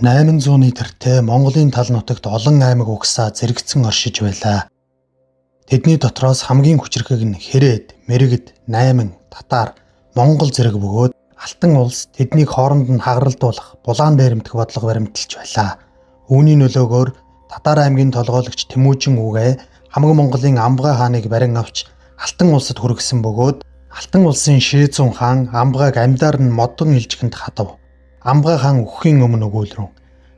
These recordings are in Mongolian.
800-ны тэртээ Монголын тал нутагт олон аймаг угсаа зэрэгцэн оршиж байлаа. Тэдний дотроос хамгийн хүчрхэг нь Хэрэд, Мэргэд, Найман, Татар, Монгол зэрэг бөгөөд Алтан улс тэднийг хооронд нь хагаралдуулах, булаан дээрэмдэх бодлого баримталж байлаа. Үүний нөлөөгөөр Татар аймгийн толгойлогч Тэмүүжин үгээ Хамаг Монголын Амбгай хааныг барин авч Алтан улсад хүргэсэн бөгөөд Алтан улсын Шээзун хаан Амбгайг амьдаар нь модон илжихэнд хатав. Амбгай хаан өгөхийн өмнө өгүүлрэн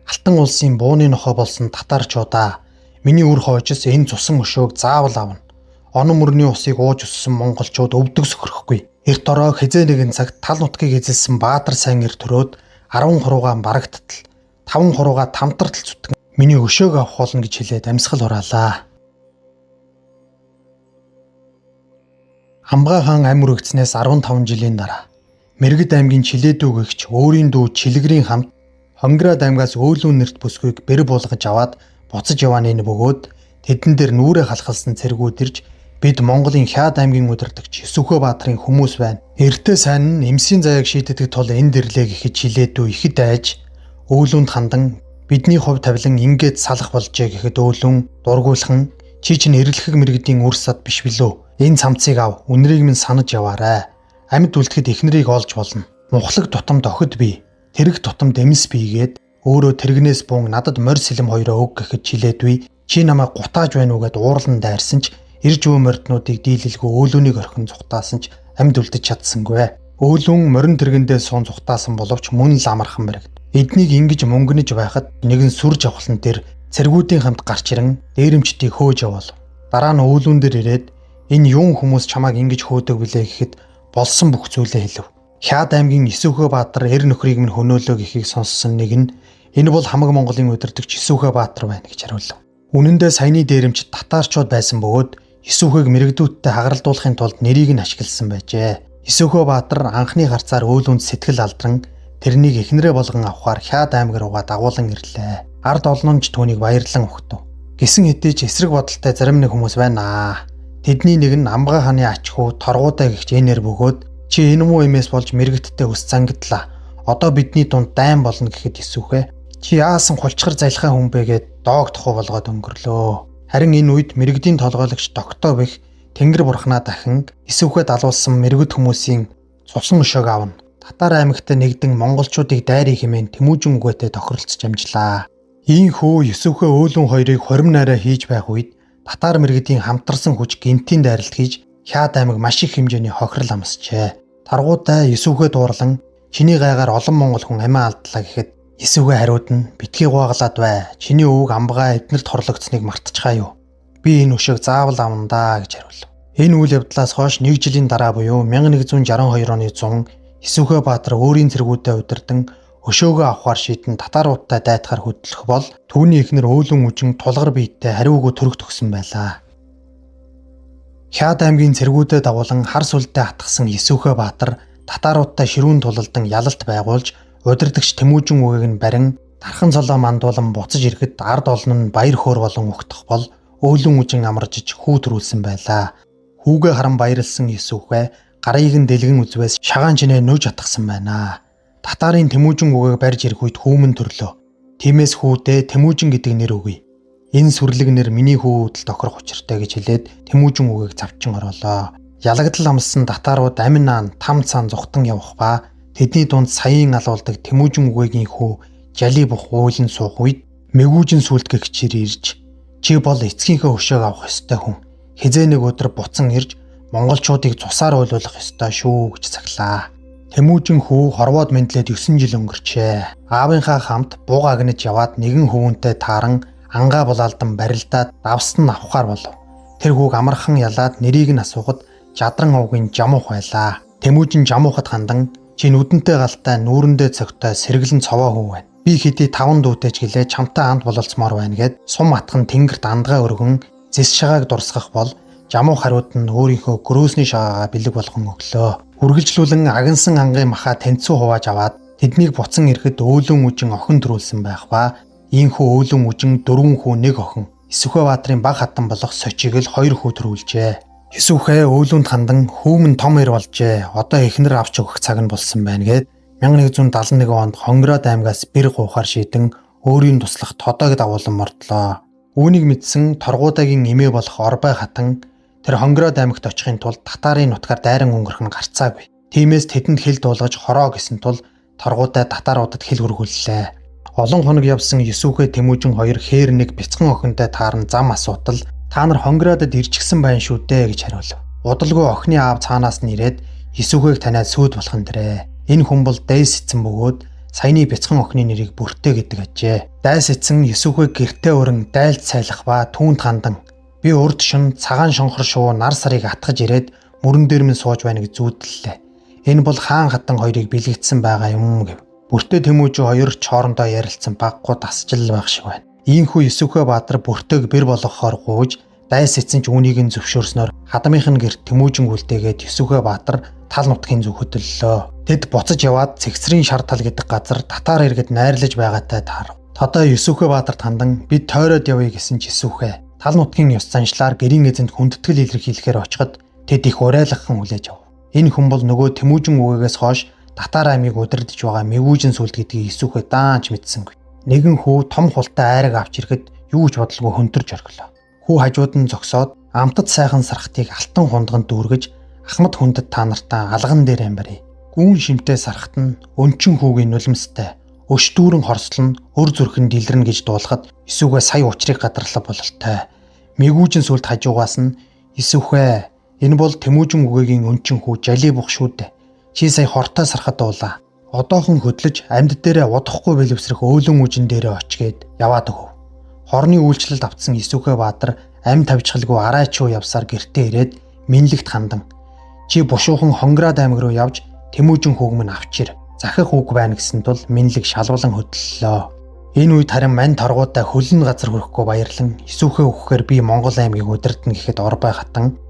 Алтан улсын бууны нохой болсон татарчуудаа миний үр хойчос энэ цусан өшөөг заавал авна. Онон мөрний усыг ууж өссөн монголчууд өвдөг сөхөрөхгүй. Эрт ороо хизээ нэгэн цагт тал нутгийг эзэлсэн Баатар сайн эр төрөөд 10 хуруугаа барагдтал 5 хуруугаа тамтартал зүтгэн миний өшөөг авах болно гэж хэлээд амьсгал хураалаа. Амбгай хаан амь үрэгдснээс 15 жилийн дараа Мэргэд аймгийн Чилээдүү гэгч өөрийн дүү Чилгэрийн хамт Хонгирад аймгаас Өөлүүн нэрт бүсгүйг бэр буулгаж аваад буцаж явааны бөгөөд тэдэн дээр нүрээ халахалсан цэргүүд ирж бид Монголын Хяад аймгийн удирдагч Есүхэ Баатарын хүмүүс байна. Эртээ сайн нь эмсийн заяаг шийддэг тул энд ирлээ гэхэд Чилээдүү ихэд айж Өөлүүнд хандан бидний хувь тавилан ингээд салах болжээ гэхэд Өөлүүн дургуулхан чи чинь эрлэхэг мэргэдийн үр сад биш билүү? Энэ цамцыг ав, үнэрийг минь санаж яваарай. Амьд үлдэхэд эхнэрийг олж болно. Мухлаг тутамд охид бий. Тэрэг тутамд эмс бийгээд өөрөө тэрэгнээс бун надад морь сэлэм хоёроо өг гэхэд Чилээдүй чи намайг гутааж байна уу гэд уурлан дайрсан ч ирж өв морднуудыг дийлэлгүй Өөлүүнийг орхин зүхтаасан ч амьд үлдэж чадсангүй. Өөлүүн морин тэргэндээ суун зүхтаасан боловч мөн л амархан мэрэгд. Эднийг ингэж мөнгөнөж байхад нэгэн сүр жавхлан дээр цэргүүдийн хамт гарч ирэн дээрэмчдийг хөөж явал. Дараа нь Өөлүүн дээр ирээд энэ юун хүмүүс чамайг ингэж хөөдөг билээ гэхэд болсон бүх зүйлээ хэлв. Хяад аймгийн Есүхэ Баатар эр нөхрийг минь хөнөөлөө гэхийг сонссон нэг нь энэ бол Хамаг Монголын удирдагч Есүхэ Баатар байна гэж хариулв. Үнэндээ саяны дээрэмчид татарчууд байсан бөгөөд Есүхэгийг мэрэгдүүдтэй хагаралдуулахын тулд нэрийг нь ашигласан байжээ. Есүхэ Баатар анхны гарцаар Өөлүүнд сэтгэл алдран тэрнийг эхнэрээ болгон авахаар Хяад аймаг руугаа дагуулan ирлээ. Ард олномж түүнийг баярлан өгтөв. Гисэн хэдий ч эсрэг бодолтой зарим нэг хүмүүс байна. Тэдний нэг нь Амбгай хааны ач хүү Торгуудаа гихч энээр бөгөөд чи энэ муу эмээс болж мэрэгдтэй өс зангадлаа. Одоо бидний дунд дайн болно гэхэд Есүхэ чи яасан хулчгар залхаа хүн бэ гэд доогдохоо болгоод өнгөрлөө. Харин энэ үед мэрэгдийн толгойлогч Доктоо бэх Тэнгэр бурхнаа дахин Есүхэ далуулсан мэрэгд хүмүүсийн цусан өшөөг авна. Татар аймагт нэгдэн монголчуудыг дайрыг хэмээн Тэмүүжин үгээтэй тохиролцож амжлаа. Ийхүү Есүхэ Өөлүүн хоёрыг хорим найраа хийж байх үед Татар мэргэдийн хамтарсан хүч гинтийн дайралт хийж Хяад аймаг маш их хэмжээний хохирол амсжээ. Таргуудаа Есүхэ дуурлан чиний гайгаар олон монгол хүн амиа алдлаа гэхэд Есүхэ хариуд нь битгий гуаглаад бай. Чиний өвөг Амбгай эднэрт хорлогдсныг мартчихаа юу? Би энэ өшөөг заавал авна даа гэж хариулв. Энэ үйл явдлаас хойш 1 жилийн дараа буюу 1162 оны 100 Есүхэ Баатар өөрийн цэргүүдэд удирдан өшөөгөө авахар шийдэн татаруудтай дайтахаар хөдлөх бол түүний эхнэр Өөлүүн үжин тулгар биеттэй хариугүй төрөх төгсөн байлаа. Хяад аймгийн цэргүүдэд дагуулan хар сүлдээ хатгсан Есүхэ Баатар татаруудтай ширүүн тулалдан ялалт байгуулж удирдагч Тэмүүжин үгээг нь барин дархан цолоо мандуулан буцаж ирэхэд ард олон нь баяр хөөр болон угтах бол Өөлүүн үжин амаржиж хүү төрүүлсэн байлаа. Хүүгээ харан баярлсан Есүхэ гарыг нь дэлгэн үзвээс шагаан чинээ нүж атгсан байна. Татарын Тэмүүжин үгээг барьж ирэх үед хүүмэн төрлөө. Тиймээс хүүдээ Тэмүүжин гэдэг нэр өгье. Энэ сүрлэг нэр миний хүүдэл тохирох учиртай гэж хэлээд Тэмүүжин үгээг завчин ороолоо. Ялагдал амссан татарууд амин наан там цаан зүхтан явах ба тэдний дунд саяын алуулдаг Тэмүүжин үгээгийн хүү жали бух уйлан суух үед мэгүүжин сүлд гэгчээр ирж чи бол эцгийнхээ өшөөг авах ёстой хүн. Хизээ нэг өдөр буцан ирж монголчуудыг цусаар уйлуулах ёстой шүү гэж цаглаа. Тэмүүжин хүү хорвоод мэдлээд 9 жил өнгөрчээ. Аавынхаа хамт бууга агнаж яваад нэгэн хүүнтэй тааран ангаа булаалдан барилдаад давсан нь авахар болов. Тэр хүүг амархан ялаад нэрийг нь асуухад жадран овгийн жамуух байлаа. Тэмүүжин жамуухад хандан чи нүдэнтэй галтай нүүрэндээ цогтой сэргэлэн цовоо хүү байна. Би хэдий 5 дүүтэй ч гэлээ чамтай хамт бололцмоор байна гэд сум атхан тэнгэрт андгаа өргөн зэс шагааг дурсгах бол жамуух хариуд нь өөрийнхөө гөрөөсний шагаагаа бэлэг болгон өглөө. Үргэлжлүүлэн агнсан ангын махаа тэнцүү хувааж аваад тэднийг буцан ирэхэд Өөлүүн үжин охин төрүүлсэн байх ба ийхүү Өөлүүн үжин 4 хүү 1 охин Есүхэ Баатарын баг хатан болох Сочиг л 2 хүү төрүүлжээ. Есүхэ Өөлүүнд хандан хүүмэн том эр болжээ. Одоо эхнэр авч өгөх цаг нь болсон байна гэд 1171 онд Хонгороод аймгаас бэр гуйхаар шийдэн өөрийн туслах Тодог дагуулan мордлоо. Үүнийг мэдсэн Торгуудагийн эмээ болох Орбай хатан тэр Хонгороод аймагт очихын тулд татарын нутгаар дайран өнгөрөх нь гарцаагүй. Тиймээс тэдэнд хил дуулгаж хороо гэсэн тул Торгуудай татаруудад хил хөргүүллээ. Олон хоног явсан Есүхэ Тэмүүжин хоёр хээр нэг бяцхан охинтой таарн зам асуудал та нар Хонгороодод ирчихсэн байна шүү дээ гэж хариулв. Удалгүй охины аав цаанаас нь ирээд Есүхэг таниад сүйд болох нь дэрэ. Энэ хүн бол Дайс эцэн бөгөөд саяны бяцхан охины нэрийг Бүртэ гэдэг ажээ. Дайс эцэн Есүхэг гэртээ өрн дайлд сайлах ба түүнд хандан би урд шин цагаан шонхор шуу нар сарыг атгаж ирээд мөрөн дээр минь сууж байна гэж зүүдлээ. Энэ бол хаан хатан хоёрыг бэлэгдсэн байгаа юм гэв. Бүртэ Тэмүүжин хоёр чоорондоо ярилцсан баггуу тасчил байх шиг байна. Ийхүү Есүхэ Баатар Бүртэг бэр болгохоор гуйж Дайс эцэн ч үүнийг нь зөвшөөрснөөр хадмынх нь гэрт Тэмүүжин үлдээгээд Есүхэ Баатар тал нутгийн зүг хөдлөлөө. Тэд буцаж яваад Цэгцрийн шар тал гэдэг газар татар иргэд найрлаж байгаатай таарв. Тодоо Есүхэ Баатарт хандан бид тойроод явъя гэсэн ч Есүхэ тал нутгийн ёс заншлаар гэрийн эзэнд хүндэтгэл илэрхийлэхээр очиход тэд их урайлаххан хүлээж ав. Энэ хүн бол нөгөө Тэмүүжин үгээгээс хойш татар аймыг удирдах байгаа Мэгүүжин сүлд гэдгийг Есүхэ даанч мэдсэнгүй. Нэгэн хүү том хултай айраг авч ирэхэд юу ч бодлого хөнтөрж орхилоо. Хүү хажууд нь зогсоод амтд сайхан сархтыг алтан хундганд дүүргэж ахмад хүндэт та нартаа алган дээр амбарыг. Гүүн шимтэй сархт нь өнчин хүүгийн нулимстай өш дүүрэн хорслон өр зүрхэн дэлрэн гэж дуулахад Есүхэ сая учрыг гадарлах бололтой. Мэгүүжин сүлд хажуугаас нь Есүхэ энэ бол Тэмүүжин үгээгийн өнчин хүү Жалибух шүү дээ. Чи сая хортой сархад дуулаа. Одоохон хөдлөж амьд дээрээ удахгүй бэлэвсрэх өөлөн үжин дээрээ очгээд яваад өгөв. Хорны үйлчлэлд автсан Есүхэ Баатар амь тавьчихалгүй арайчуу явсаар гэртээ ирээд минлэгт хандан чи бушуухан Хонгороод аймаг руу явж Тэмүүжин хүүг минь авчир. Захих үг байна гэсэн тул минлэг шалвалан хөдлөлөө. Энэ үед харин мань торгуудаа хөлн газар хүрэхгүй баярлан Есүхэ өгөхээр би Монгол аймгийг удирдна гэхэд Орбай хатан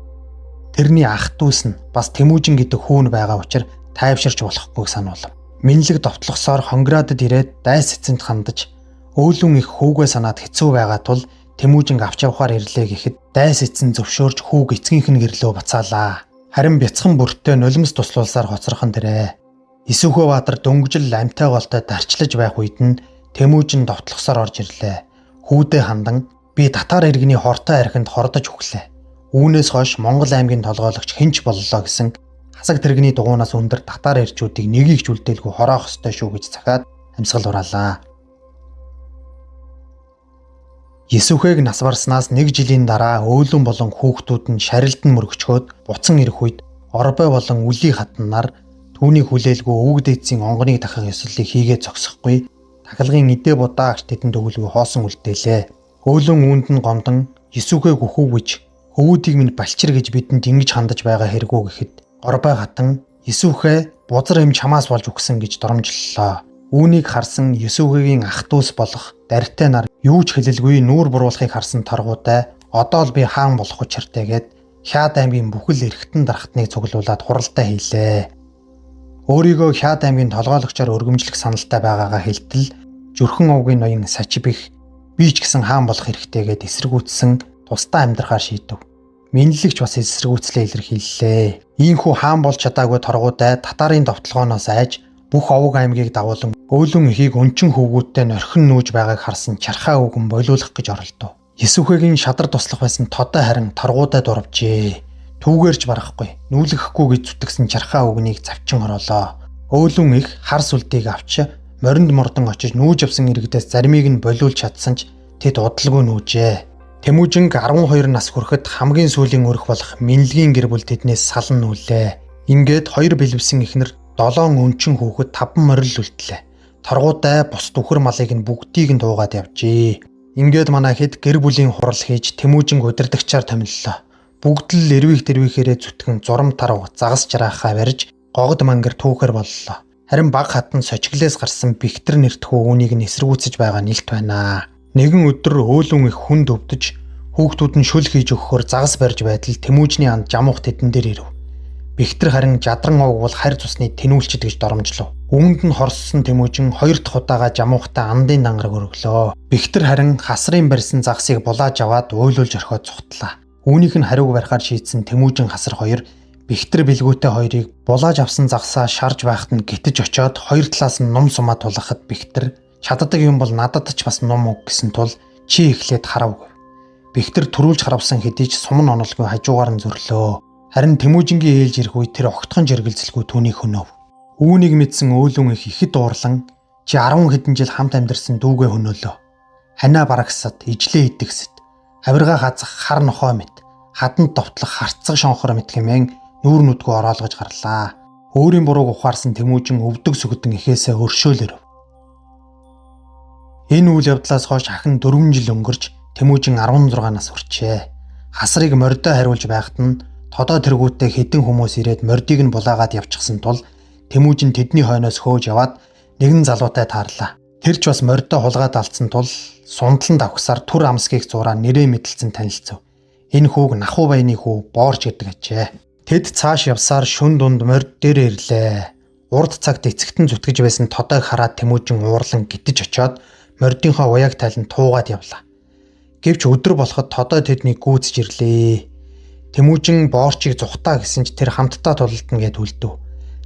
тэрний ах дүүс нь бас Тэмүүжин гэдэг хүүн байгаа учраас тайвширч болохгүй сануулв. Минлэг довтлохсоор Хонгородод ирээд Дайс эцэнд хандаж өөлөн их хүүгээ санаад хэцүү байгаа тул Тэмүүжин авч явахаар ирлээ гэхэд Дайс эцэн зөвшөөрч хүүг эцгийнх нь гэрлөө буцаалаа. Харин бяцхан бүртээ нулимс туслуулсаар хоцорхон дэрэ. Есүхэ Баатар дөнгөжл амьтай голтой дарчлаж байх үед нь Тэмүүжин довтлохсоор орж ирлээ. Хүүдээ хандан би татар иргэний хортой архинд хордож өглөө. Үүнээс хойш Монгол аймгийн толгойлогч хинч боллоо гэсэн хасаг тэрэгний дугуйнаас өндөр татар ирчүүдийг нэгийг ч үлдээлгүй хороох ёстой шүү гэж захаад амьсгал ураалаа. Есүхэг нас барснаас 1 жилийн дараа өөлөн болон хүүхдүүд нь шарилдан мөргөчгөөд буцан ирэх үед Орбой болон Үли хатнаар түүнийг хүлээлгүй өвөг дээдсийн онгоныг дахах ёслолыг хийгээд зогсохгүй тахилгын идэ будаагч тэдэнд өгүүлгүй хоосон үлдээлээ. Өөлөн үүнд нь гомдон Есүхэг өхөвгөж өвүүдийг минь балчир гэж бидэнд ингэж хандаж байгаа хэрэггүй гэхэд Орбой хатан Есүхэ бузар юм чамаас болж өгсөн гэж доромжллоо. Үүнийг харсан Есүхэгийн ах дүүс болох Дартай нар юу ч хэлэлгүй нүүр буруулахыг харсан Торгуудай одоо л би хаан болох учиртайгээд Хяад аймгийн бүхэл эрхтэн дархтныг цуглуулад хуралдаа хийлээ. Өөрийгөө Хяад аймгийн толгойлогчоор өргөмжлөх саналтай байгаагаа хэлтэл Зүрхэн овгийн ноён Сачбих би ч гэсэн хаан болох хэрэгтэйгээд эсэргүүцсэн тусдаа амьдрахаар шийдэв. Минлэгч бас эсэргүүцлээ илэрхийллээ. Ийхүү хаан болж чадаагүй Торгуудай татарын довтлогооноос айж бүх овог аймгийг дагуулan өөлөн эхийг өнчин хөвгүүдтэй норхин нүүж байгааг харсан чархаа үгэн болиулах гэж оролдов. Есүхэгийн шадар туслах байсан Тодой харин Торгуудай дурвжээ. Түүгээрч барахгүй, нүүлгэхгүй гэж зүтгэсэн чархаа үгнийг завчин хороолоо. Өөлөн их хар сүлдийг авч моринд мордон очиж нүүж явсан иргэдээс заримыг нь болиулж чадсан ч тэд удалгүй нүүжээ. Тэмүүжин 12 нас хүрэхэд хамгийн сүүлийн өрх болох Минлэгийн гэр бүл тэднээс салан нүүлээ. Ингээд хоёр бэлэвсэн ихнэр 7 өнчин хүүхэд 5 морил үлдлээ. Торгуудай бус түхэр малыг нь бүгдийг нь дуугаад явжээ. Ингээд манай хэд гэр бүлийн хурал хийж Тэмүүжин удирдагчаар томиллоо. Бүгд л эрвих тэрвихээрээ зүтгэн зурам тарав загас жараахаа барьж гогд мангар түүхээр боллоо. Харин баг хатан сочглээс гарсан Бэхтэр нэртхүү үүнийг нь эсэргүүцэж байгаа нэлт байна. Нэгэн өдөр өөлөн их хүнд өвдөж хүүхдүүд нь шүл хийж өгөхөөр загас барьж байтал Тэмүүжний анд жамуух тэдэн дээр ирэв. Бэхтэр харин жадран овг бол харь цусны тэнүүлчид гэж доромжлов. Үүнд нь хорссон Тэмүүжин 2 дахь удаага жамуухтай андын дангараг өргөлөө. Бэхтэр харин хасрын барьсан загсыг булааж аваад уйлуулж орхиод цухтлаа. Үүнийх нь хариуг барихаар шийдсэн Тэмүүжин хасар хоёр Бэхтэр бэлгүүтэй хоёрыг булааж авсан загсаа шарж байхад нь гитэж очиод хоёр талаас нь ном сумаа тулгахад Бэхтэр чаддаг юм бол надад ч бас ном өг гэсэн тул чи эхлээд харавгүй. Бэхтэр төрүүлж харавсан хэдий ч сум нь онолгүй хажуугаар нь зөрлөө. Харин Тэмүүжингийн ээлж ирэх үе тэр огтхон жиргэлзэлгүй түүнийг хөнөв. Үүнийг мэдсэн Өөлөн их ихэд дуурлан чи 10 хэдэн жил хамт амьдарсан дүүгээ хөнөөлөө. Ханаа барагсад, ижлээ идэгсэд, авиргаа хазах хар нохой мэт, хаданд довтлох харцаг шонхор мэт хэмээн нүүр нүдгүй ороолгож гарлаа. Өөрийн бурууг ухаарсан Тэмүүжин өвдөг сүгдэн ихээсээ өршөөлөв. Энэ үйл явдлаас хойш ахин 4 жил өнгөрч Тэмүүжин 16 нас хүрчээ. Хасрыг мордоо хариулж байхад нь тодоо тэргүүтээ хэдэн хүмүүс ирээд мордыг нь булаагаад явчихсан тул Тэмүүжин тэдний хойноос хөөж яваад нэгэн залуутай таарлаа. Тэр ч бас мордоо хулгаад алдсан тул сундлан давхсаар түр амсгийг зураа нэрээ мэдлцэн танилцв. Энэ хүүг Нахуу баяны хүү Боорч гэдэг ажээ. Тэд цааш явсаар шүн дунд морд дээр ирлээ. Урд цагт эцэгтэн зүтгэж байсан тодойг хараад Тэмүүжин уурлан гитэж очиод мордынхоо уяаг тайлан туугаад явлаа. Гэвч өдөр болоход тодой тэднийг гүйцэж ирлээ. Тэмүүжин Боорчийг зүхтаа гэсэн ч тэр хамтдаа тулалдана гэд үлдэв.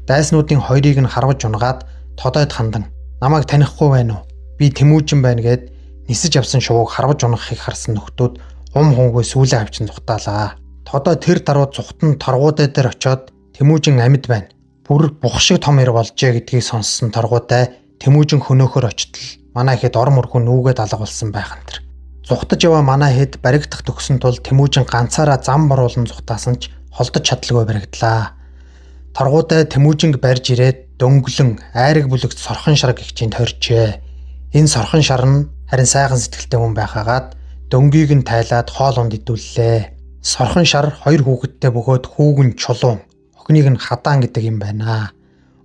Дайснуудын хоёрыг нь харваж унгаад тодойд хандан намайг танихгүй байна уу? Би Тэмүүжин байна гэд нисэж явсан шувууг харваж унахыг харсан нөхдүүд хумгүй сүүлээ авчин зүхтаалаа. Тодой тэр даруй зүхтан торгуудаа дээр очиод Тэмүүжин амьд байна. Бүр бух шиг том ир болжээ гэдгийг сонссон торгуудаа Тэмүүжин хөнөөхөр очтол манай хэд ор мөргөө нүүгээд алга болсон байх энэ. Зүхтаж яваа манай хэд баригдах төгсөн тул Тэмүүжин ганцаараа зам боруулан зүхтаасан ч холдож чадалгүй баригдлаа. Торгуудаа Тэмүүжинг барьж ирээд дөнгөлөн айраг бүлэгт сорхон шар гихчинд хорьжээ. Энэ сорхон шар нь харин сайхан сэтгэлтэй хүн байхаагаад дөнгийг нь тайлаад хоол унд идүүллээ. Сорхон шар хоёр хүүхэдтэй бөгөөд хүүг нь чулуун, охиныг нь хадаан гэдэг юм байна.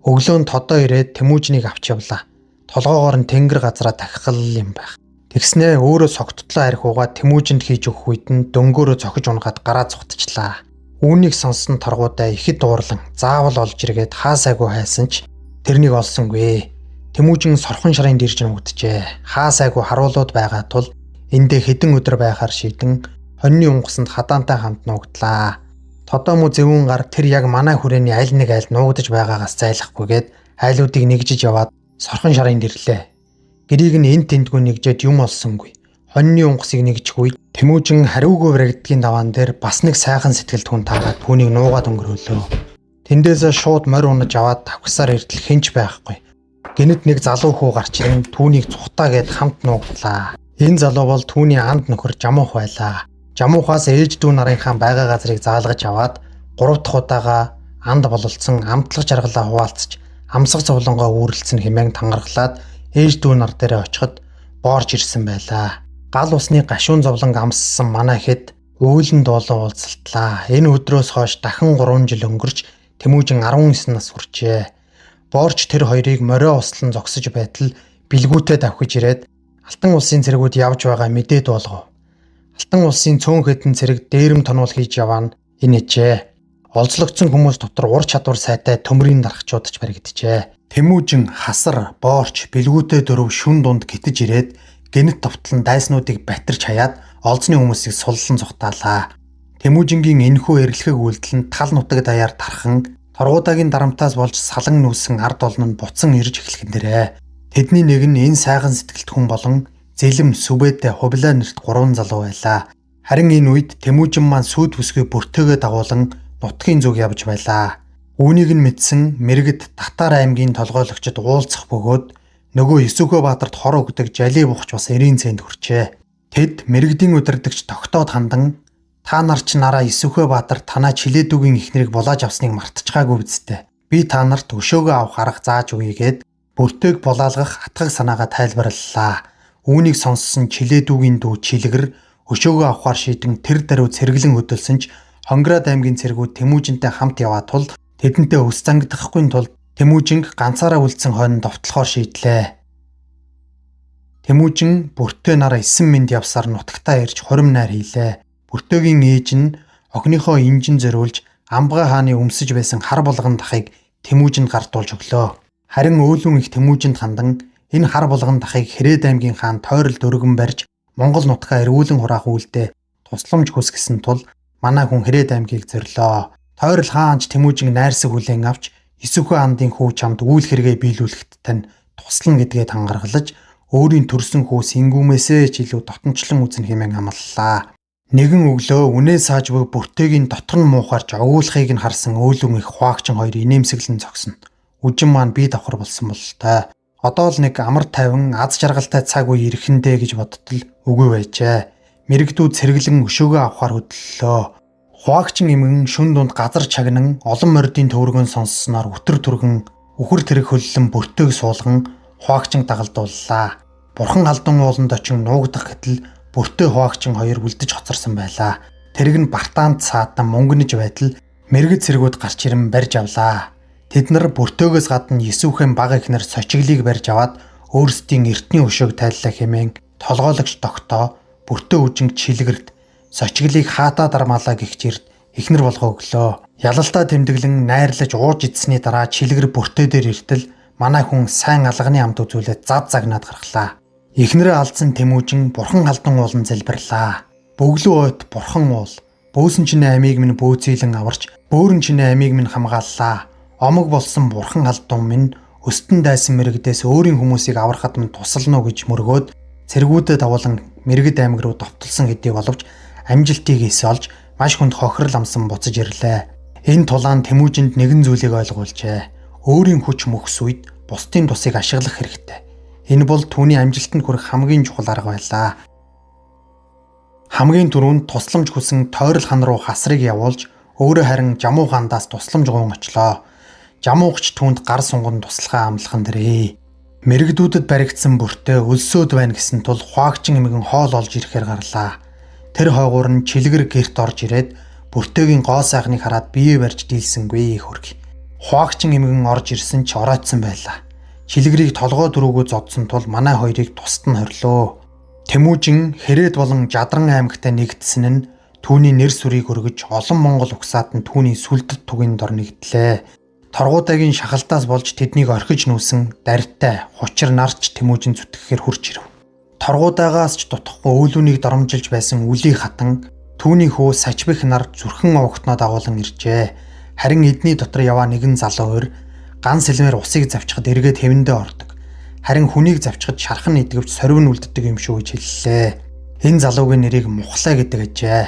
Өглөө нь тодоо ирээд Тэмүүжнийг авч явлаа. Толгоогоор нь тэнгэр газараа тахихал юм байх. Тэгснээ өөрөө согттлоо арх угаад Тэмүүжинд хийж өгөх үед нь дөнгөөрөө цохиж унгаад гараа зүхтчихлаа. Үүнийг сонссон торгуудаа ихэд дуурлан заавал олж иргээд хаасайгүй хайсан ч тэрнийг олсонгүй. Тэмүүжин сорхон шарын дэрж нүгдэжээ. Хаасайгүй харуулууд байгаа тул эндээ хэдэн өдөр байхаар шийдэн хоньны унгасанд хадаантай хамт нуугдлаа. Тодоо мө зэвүүн гар тэр яг манай хүрээний аль нэг айлд нуугдаж байгаагаас зайлахгүйгээд айлуудыг нэгжиж яваад сорхон шарын дэрлээ. Гэрийг нь энд тэндгүй нэгжээд юм олсонгүй. Хоньны унгасыг нэгжихгүй Тэмүүжин хариугүй баригдгийн даваан дээр бас нэг сайхан сэтгэлд хүн таагаад түүнийг нуугаад өнгөрөөлөө. Тэндээсээ шууд морь унаж аваад тавхсаар ирдэл хинч байхгүй. Гэнэт нэг залуу хүү гарч ирэн түүнийг цухтаа гэд хамт нуугдлаа. Энэ залуу бол түүний анд нөхөр Жамуух байлаа. Жамуухаас ээж дүү нарынхаа байгаа газрыг заалгаж аваад 3 дахь удаага анд бололцсон амтлах жаргалаа хуваалцаж амсах зовлонгоо үүрлцэн хэмээн тангарглаад ээж дүү нар дээрээ очиход Боорч ирсэн байлаа. Гал усны гашуун зовлонг амссан манай хэд Өөлөнд олон уулзалтлаа. Энэ өдрөөс хойш дахин 3 жил өнгөрч Тэмүүжин 19 нас хүрчээ. Боорч тэр хоёрыг морио услан зогсож байтал бэлгүүтээ давхиж ирээд Алтан улсын цэргүүд явж байгаа мэдээд болгов. Алтан улсын цөөн хэдэн цэрэг дээрэм тонуул хийж яваа нь инээжээ. Олзлогдсон хүмүүс дотор ур чадвар сайтай төмрийн дарагчууд ч баригджээ. Тэмүүжин хасар, Боорч, бэлгүүтээ дөрөв шүн дунд гитэж ирээд гэнэт товтлон дайснуудыг батирч хаяад олзны хүмүүсийг суллан зүхтаалаа. Тэмүүжингийн энэхүү эргэлхэг үйлдэл нь тал нутаг даяар тархан торгуудагийн дарамтаас болж салан нүүсэн ард олон нь буцан ирж эхлэх нэрэ. Тэдний нэг нь энэ сайхан сэтгэлт хүн болон Зэлэм, Сүбэдэ, Хувлаа нэрт 3 залуу байлаа. Харин энэ үед Тэмүүжин маань сүйд бүсгүй бүртээгээ дагуулan нутгийн зүг явж байлаа. Үүнийг нь мэдсэн Мэргэд Татар аймгийн толгойлогчид уулзах бөгөөд нөгөө Исүхэ Баатарт хор өгдөг Жали бухч бас 90 цент хүрчээ. Тэд Мэргэдийн удирдагч тогтоод хандан та нар ч нараа Исүхэ Баатар танаа Чилээдүгийн эхнэрийг булааж авсныг мартчихаагүй биз дээ. Би та нарт өшөөгөө авах арга зааж өгье гэд бүртээг булаалгах атгаг санаагаа тайлбарлалаа. Үүнийг сонссон Чилээдүгийн дүү Чилгэр өшөөгөө авахар шийдэн тэр даруй цэргэлэн хөдөлсөн ч Хонград аймгийн цэргүүд Тэмүүжинтэй хамт яваа тул тэдэнтэй өс зангидахгүй тулд Тэмүүжинг ганцаараа үлдсэн хойно довтлохоор шийдлээ. Тэмүүжин бүртээ нараа 9 минут явсаар нутагтаа ирж хорим найр хийлээ. Бүртээгийн ээж нь охиныхоо инжин зориулж Амбгай хааны өмсөж байсан хар булган дахыг Тэмүүжинд гардуулж өглөө. Харин Өөлөн их Тэмүүжинд хандан энэ хар булган дахыг Хэрээд аймгийн хаан Тойрол дөргөн барьж Монгол нутгаа эргүүлэн хураах үйлдээ тусламж хүсгэсэн тул манай хүн Хэрээд аймгийг зорилоо. Тойрол хаанч Тэмүүжин найрсаг хүлээн авч Исүхэ андын хүү чамд үйл хэрэгээ биелүүлэхэд тань туслана гэдгээ тангаргалж өөрийн төрсөн хүү Сэнгүүмээсээ ч илүү дотнчлон үзнэ хэмээн амлалаа. Нэгэн өглөө үнээ сааж буй бүртээгийн дотор нь муухарч огуулахыг нь харсан өөлөн их хуваагчин хоёр инээмсэглэн зогсно. Үжин маань бие давхар болсон бололтой. Одоо л нэг амар тайван аз жаргалтай цаг үе ирэхэндээ гэж бодтол үгүй байжээ. Мэрэгдүүд сэргэлэн өшөөгөө авахар хөдлөлөө. Хуваагчин эмгэн шүн дунд газар чагнан олон мордын төвөргөн сонссноор үтэр түргэн үхэр тэрэг хөллөн бүртээг суулган хуваагчин дагалдууллаа. Бурхан халдун ууланд очин нуугдах гэтэл бүртээ хуваагчин хоёр үлдэж хоцорсон байлаа. Тэрэг нь бартаанд саатан мөнгөнөж байтал мэрэгд цэргүүд гарч ирэн барьж авлаа. Тэд нар бүртээгээс гадна Исүхэн бага ихнэр сочиглыг барьж аваад өөрсдийн эртний өшөөг тайллаа хэмээн толгойлогч тогтоо бүртээ үжинг чилгэрт сочиглыг хаатаа дармаалаа гихчирд ихнэр болгоо өглөө. Ялалтаа тэмдэглэн найрлаж ууж идсэний дараа чилгэр бүртээ дээр иртэл манай хүн сайн алганы амт үзүүлээд зад загнаад гаргалаа. Ихнэрээ алдсан Тэмүүжин бурхан халдун уулан залбирлаа. Бөглөө ойт бурхан уул. Бөөсөн чинээ амийг минь бөөцөйлөн аварч, бөөрөн чинээ амийг минь хамгааллаа. Омог болсон бурхан халдун минь өстөн дайсан мэрэгдээс өөрийн хүмүүсийг аврахад минь тусална уу гэж мөргөөд цэргүүдэд давуулан мэрэгд аймаг руу довтолсон хэдий боловч амжилтыг эс олж маш хүнд хохирол амсан буцаж ирлээ. Энэ тулаан Тэмүүжинд нэгэн зүйлийг ойлгуулжээ. Өөрийн хүч мөхс үед бусдын тусыг ашиглах хэрэгтэй. Энэ бол түүний амжилтанд хүрэх хамгийн чухал арга байлаа. Хамгийн түрүүнд тусламж хүсэн Тойрол хаан руу хасрыг явуулж өөрөө харин Жамуу хаандаас тусламж гуйн очлоо. Жамуугч түүнд гар сунган туслахаа амлахан дэрээ. Мэрэгдүүдэд баригдсан бүртээ өлсөөд байна гэсэн тул хуваагчин эмгэн хоол олж ирэхээр гарлаа. Тэр хойгуур нь чилгэр гэрт орж ирээд бүртээгийн гоо сайхныг хараад бие барьж дийлсэнгүй хөрг. Хуваагчин эмгэн орж ирсэн ч оройтсан байлаа. Чилгэрийг толгой дөрөвгөө зодсон тул манай хоёрыг тусад нь хорилоо. Тэмүүжин Хэрээд болон Жадран аймагтай нэгдсэн нь түүний нэр сүрийг өргөж олон монгол угсаад нь түүний сүлдэт тугийн дор нэгдлээ. Торгуудагийн шахалтаас болж тэднийг орхиж нүүсэн дарьтай хучир нарч Тэмүүжин зүтгэхээр хурж ирэв. Торгуудаагаас ч дутахгүй өөлүүнийг доромжилж байсан үлий хатан түүний хүү Сачбих нар зүрхэн овогтноо дагуулan иржээ. Харин эдний дотор яваа нэгэн залуу хоёр ган сэлмээр усыг завчхад эргээд хэвэндээ ордог. Харин хүнийг завчхад шархан идэвч сорвин үлддэг юм шүү гэж хэллээ. Энэ залуугийн нэрийг Мухлаа гэдэг ажээ.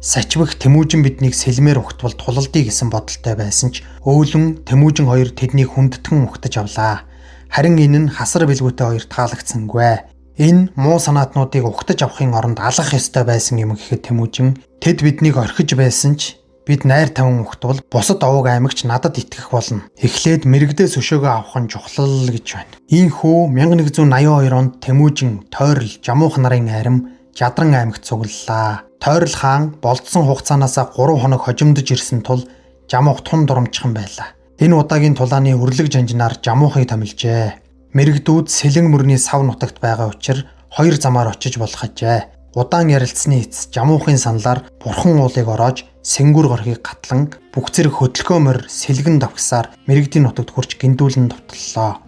Сачбих Тэмүүжин биднийг сэлмээр ухтвал тулалдъя гэсэн бодолтой байсан ч өөлөн Тэмүүжин хоёр тэднийг хүндэтгэн ухтаж авлаа. Харин энэ нь хасар бэлгүүтэй хоёр таалагдсангүй. Энэ муу санаатнуудыг ухтаж авахын оронд алах ёстой байсан юм гэхэд Тэмүүжин тэд биднийг орхиж байсан ч бид найр таван ухтвал бусад овог аймагч надад итгэх болно. Эхлээд мэрэгдээс өшөөгөө авах нь чухал гэж байна. Ийхүү 1182 онд Тэмүүжин Тойрол Жамуух нарын арим Жадран аймагт цуглалаа. Тойрол хаан болдсон хугацаанаас 3 хоног хожимдож ирсэн тул Жамуух тун дурамчхан байлаа. Энэ удаагийн тулааны өрлөг жанжинаар Жамуухыг томилжээ. Мэрэгдүүд сэлэн мөрний сав нутагт байгаа учраас хоёр замаар очиж болох ажээ. Удаан ярилцсны эцэс Жамуухын саналаар бурхан уулыг ороож сэнгүр горхийг гатлан бүх зэрэг хөдөлгөө морь сэлгэн давхсаар мэрэгдийн нутагт хурж гиндүүлэн довтлоо.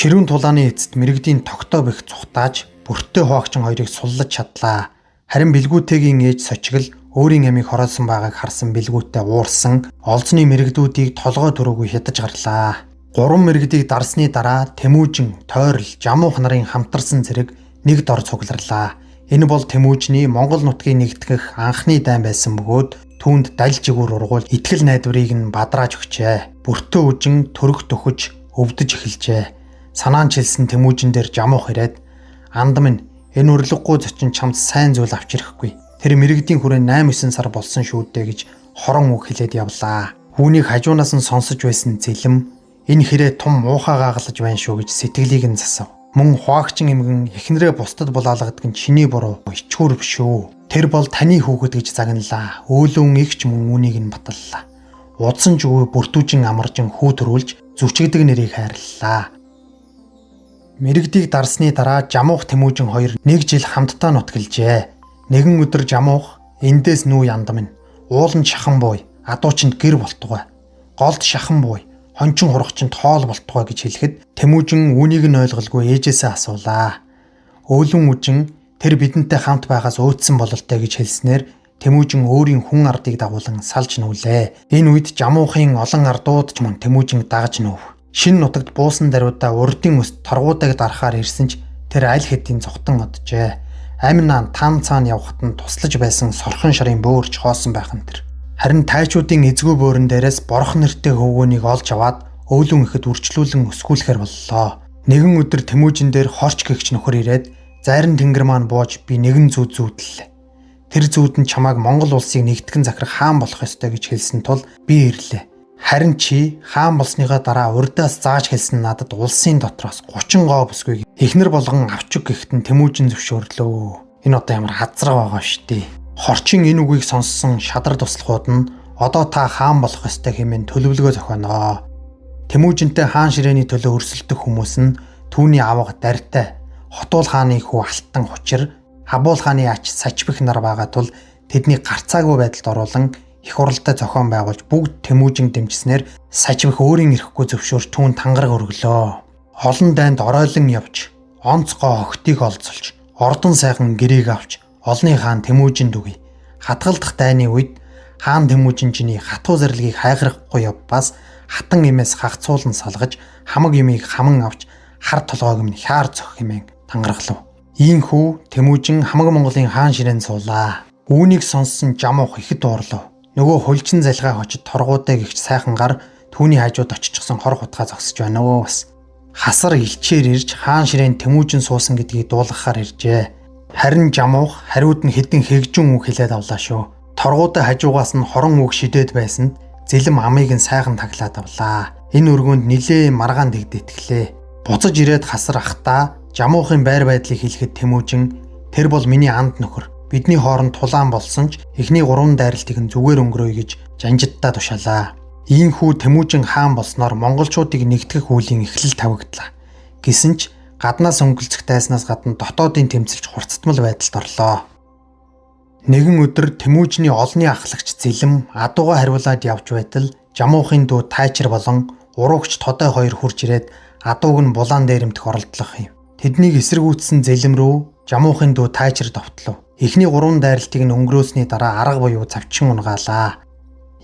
Ширүүн тулааны эцэст мэрэгдийн тогтоо бэх цухтааж бүртээ хуваагчин хоёрыг суллаж чадлаа. Харин бэлгүүтэйгийн ээж Сочигл өөрийн амийг хороолсон байгааг харсан бэлгүүтээ уурсан олзны мэрэгдүүдийг толгой дөрөвгүй хятаж гарлаа. 3 мэрэгдийг дарсны дараа Тэмүүжин, Тойрол, Жамуух нарын хамтарсан зэрэг нэг дор цугларлаа. Энэ бол Тэмүүжний Монгол нутгийг нэгтгэх анхны дайн байсан бөгөөд түүнд даль жигүүр ургуул итгэл найдварыг нь бадрааж өгчээ. Бүртээ үжин төрөх төхөж өвдөж эхэлжээ. Санаан чилсэн Тэмүүжин дээр Жамуух ирээд "Анд минь, энэ урилгагүй зочин чамд сайн зүйл авч ирэхгүй. Тэр мэрэгдийн хүрээ 8-9 сар болсон шүү дээ" гэж хорон үг хэлээд явлаа. Үүнийг хажуунаас нь сонсож байсан Зэлэм энэ хэрэг том муухай гагалж байна шүү гэж сэтгэлийг нь засав. Мөн хуваагчин эмгэн эхнэрээ бусдад булаалгадаг нь чиний буруу, ичгүүр биш үү. Тэр бол таны хүүхэд гэж загналаа. Өөлөн игч мөн үүнийг нь баталлаа. Удсан ч үгүй бүртүүжин амаржин хүү төрүүлж зүчигдэг нэрийг хайрлалаа. Мэргэдийг дарсны дараа Жамуух Тэмүүжин хоёр 1 жил хамтдаа нутгалжээ. Нэгэн өдөр Жамуух эндээс нүү яндам нь ууланд шахан буй, адуучинд гэр болтугай. Голд шахан буй, хончин хурагчинд хоол болтугай гэж хэлэхэд Тэмүүжин үүнийг нь ойлголгүй ээжээсээ асуулаа. Өөлөн үжин тэр бидэнтэй хамт байгаас өөдсөн бололтой гэж хэлснээр Тэмүүжин өөрийн хүн ардыг дагуулan салж нүүлээ. Энэ үед Жамуухын олон ардууд ч мөн Тэмүүжин дагаж нүүв. Шин нутагт буусан даруйдаа урдын өст торгуудаг дарахаар ирсэн ч тэр аль хэдийн зогтон оджээ. Амин наан там цаана явхад нь туслаж байсан сорхон шарын бөөрч хоосон байх нь тэр. Харин тайчуудын эзгүй бөөрөн дээрээс борох нэртэй хөвгөөнийг олж аваад өөлөн ихэд үрчлүүлэн өсгүүлэхээр боллоо. Нэгэн өдөр Тэмүүжин дээр хорч гэгч нөхөр ирээд зайран тэнгэр маань бууж би нэгэн зүүд зүүдлээ. Тэр зүүд нь чамайг Монгол улсыг нэгтгэн захирах хаан болох ёстой гэж хэлсэн тул би ирлээ. Харин чи хаан болсныхаа дараа урдаас зааж хэлсэн надад улсын дотроос 30 гоо бүсгүйг эхнэр болгон авч өг гэхтэн Тэмүүжин зөвшөөрлөө. Энэ одоо ямар хазраа байгаа штий. Хорчин энэ үгийг сонссон шадар туслахууд нь одоо та хаан болох ёстой хэмээн төлөвлөгөө зохионоо. Тэмүүжинтэй хаан ширээний төлөө өрсөлдөх хүмүүс нь түүний авга дартай Хотуул хааны хүү Алтан Хучир, Хабуул хааны ач Сачбих нар байгаа тул тэднийг гарцаагүй байдалд оруулан их уралдай зохион байгуулж бүгд Тэмүүжин дэмжснээр Сачбих өөрийн ирэхгүй зөвшөөрч түүнд тангараг өргөлөө. Олон дайнд оройлон явж, онцгой охтыг олзолж, ордон сайхан гэрээг авч олны хаан Тэмүүжинд өгье. Хатгалдах дайны үед хаан Тэмүүжин чиний хатуу зарилгийг хайхрахгүй явбаас хатан эмээс хагцуулан салгаж хамаг юмыг хаман авч хар толгойг минь хяар зөх хэмээн тангаргалав. Ийхүү Тэмүүжин хамаг Монголын хаан ширээнд суулаа. Үүнийг сонссон Жамуух ихэд уурлав. Нөгөө хулчин залгаа хочид торгуудаа гихч сайхан гар түүний хажууд очижсэн хор хутгаа зогсож байна уу бас. Хасар илчээр ирж хаан ширээнд Тэмүүжин суусан гэдгийг дуулгахаар иржээ. Харин Жамуух хариуд нь хэдэн хэгжүүн үг хэлээд авлаа шүү. Торгуудаа хажуугаас нь хорон үг шидээд байсанд зэлэм амыг нь сайхан таглаад авлаа. Энэ өргөнд нилээ маргаан дэгдэтгэлээ. Буцаж ирээд хасар ахтаа Жамуухын байр байдлыг хэлэхэд Тэмүүжин тэр бол миний анд нөхөр. Бидний хооронд тулаан болсон ч эхний 3 дайралтыг нь зүгээр өнгөрөөе гэж жанжиддаа тушаалаа. Ийхүү Тэмүүжин хаан болсноор монголчуудыг нэгтгэх үеийн эхлэл тавигдлаа. Гэсэн ч гаднаас өнгөлцөх дайснаас гадна дотоодын тэмцэлж хурцтмал байдалд орлоо. Нэгэн өдөр Тэмүүжиний олонний ахлагч Зэлэм адууга хариулаад явж байтал Жамуухын дүү Тайчир болон уруугч Тотой хоёр хурж ирээд адууг нь булаан дээрэмдэх оролдлого юм. Тэднийг эсэргүүцсэн Зэлэм рүү Жамуухын дүү Тайчир довтлоо. Эхний 3 дайралтыг нь өнгөрөөсний дараа арга буюу завчин унгаалаа.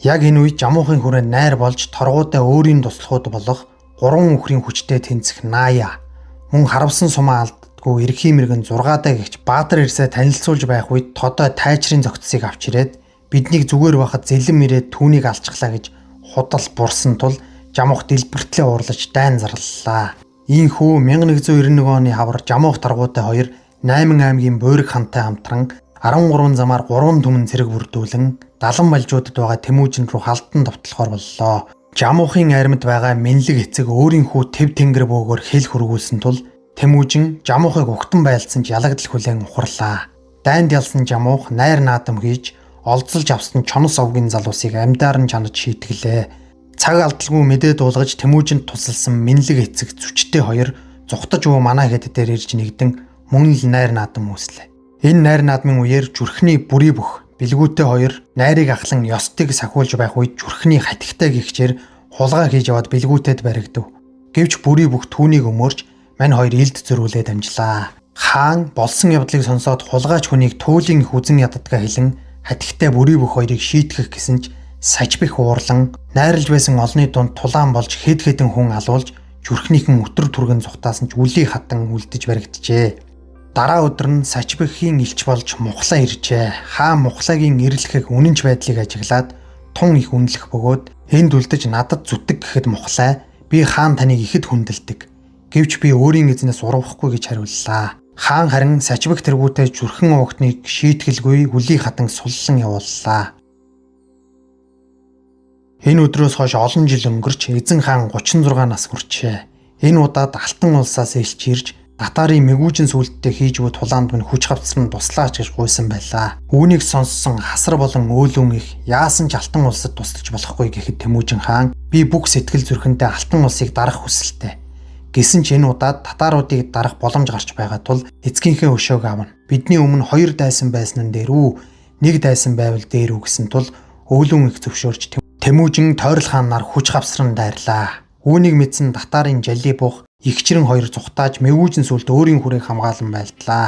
Яг энэ үед Жамуухын хүрээнд найр болж торгуудаа өөрийн туслахуд болох 3 үхрийн хүчтэй тэнцэх Наая, мөн харавсан сумаа алддаггүй эрхийн мэргэн 6 даа гихч Баатар ирсээ танилцуулж байх үед Тодой Тайчрын зохицыг авч ирээд биднийг зүгээр байхад Зэлэм ирээд түүнийг алчглаа гэж худал бурсан тул Жамуух дэлбэртлээ уурлаж дайн зарлалаа. Ийхүү 1191 оны хавар Жамуух таргуутай хоёр 8 аймгийн Буйраг хантай хамтран 13 замаар 3 түмэн цэрэг бүрдүүлэн далан балжуудад байгаа Тэмүүжин рүү халтан довтлохоор боллоо. Жамуухын армид байгаа Мэнлэг эцэг өөрийн хүү Тэв тэнгэр бөөгөр хэл хөргүүлсэн тул Тэмүүжин Жамуухыг угтан байлцсан ч ялагдал хүлээн ухарлаа. Дайнд ялсан Жамуух найр наадам хийж олзолж авсан чонос овгийн залуусыг амьдаар нь чанаж шийтгэлээ. Цаг алдалгүй мэдээ дуулгаж Тэмүүжинд тусалсан Мэнлэг эцэг зүчтэй хоёр зүхтаж уу манай хэд дээр ирж нэгдэн мөн л найр наадам үүслээ. Энэ найр наадмын үеэр зүрхний бүрий бүх бэлгүүтэй хоёр найрыг ахлан ёстыг сахиулж байх үед зүрхний хатигтай гихчээр хулгай хийж аваад бэлгүүтэд баригдав. Гэвч бүрий бүх түүнийг өмөрч мань хоёр илд зөрүүлээд амжлаа. Хаан болсон явдлыг сонсоод хулгайч хүнийг туйлын их үзэн ядадгаа хэлэн хатигтай бүрий бүх хоёрыг шийтгэх гэсэн ч Сачбих уурлан найрлж байсан олны дунд тулаан болж хэд хэдэн хүн алуулж зүрхнийхэн өтөр түргэн зүхтаасан ч үлий хатан үлдэж баригджээ. Дараа өдөр нь Сачбихийн элч болж Мухлаа иржээ. Хаан Мухлагийн ирэлхэг үнэнч байдлыг ажиглаад тун их үнэлэх бөгөөд энд үлдэж надад зүтэг гэхэд Мухлаа би хаан таныг ихэд хүндэлдэг. Гэвч би өөрийн эзнээс урвахгүй гэж хариуллаа. Хаан харин Сачбих тэргүүтээ зүрхэн угтныг шийтгэлгүй үлий хатан суллан явууллаа. Энэ өдрөөс хойш олон жил өнгөрч эзэн хаан 36 нас хүрчээ. Энэ удаад Алтан улсаас элч ирж Татарын мэгүүжин сүлдтэй хийж буй тулаанд минь хүч хавцар нь туслаач гэж гуйсан байлаа. Үүнийг сонссон хасар болон өөлөн их яасан ч Алтан улсад тусалж болохгүй гэхэд Тэмүжин хаан би бүх сэтгэл зүрхэндээ Алтан улсыг дарах хүсэлтэй. Гэсэн ч энэ удаад татаруудыг дарах боломж гарч байгаа тул эцгийнхээ өшөөг авна. Бидний өмнө 2 дайсан байсан дээр үү, 1 дайсан байвал дээр үү гэсэн тул өөлөн их зөвшөөрч Тэмүжин тойрол хаан нар хүч хавсран дайрлаа. Үүнийг мэдсэн татарын Жалибуух Игчрэн хоёр зүхтааж мэгүүжин сүлд өөрийн хүрээг хамгаалan байлдлаа.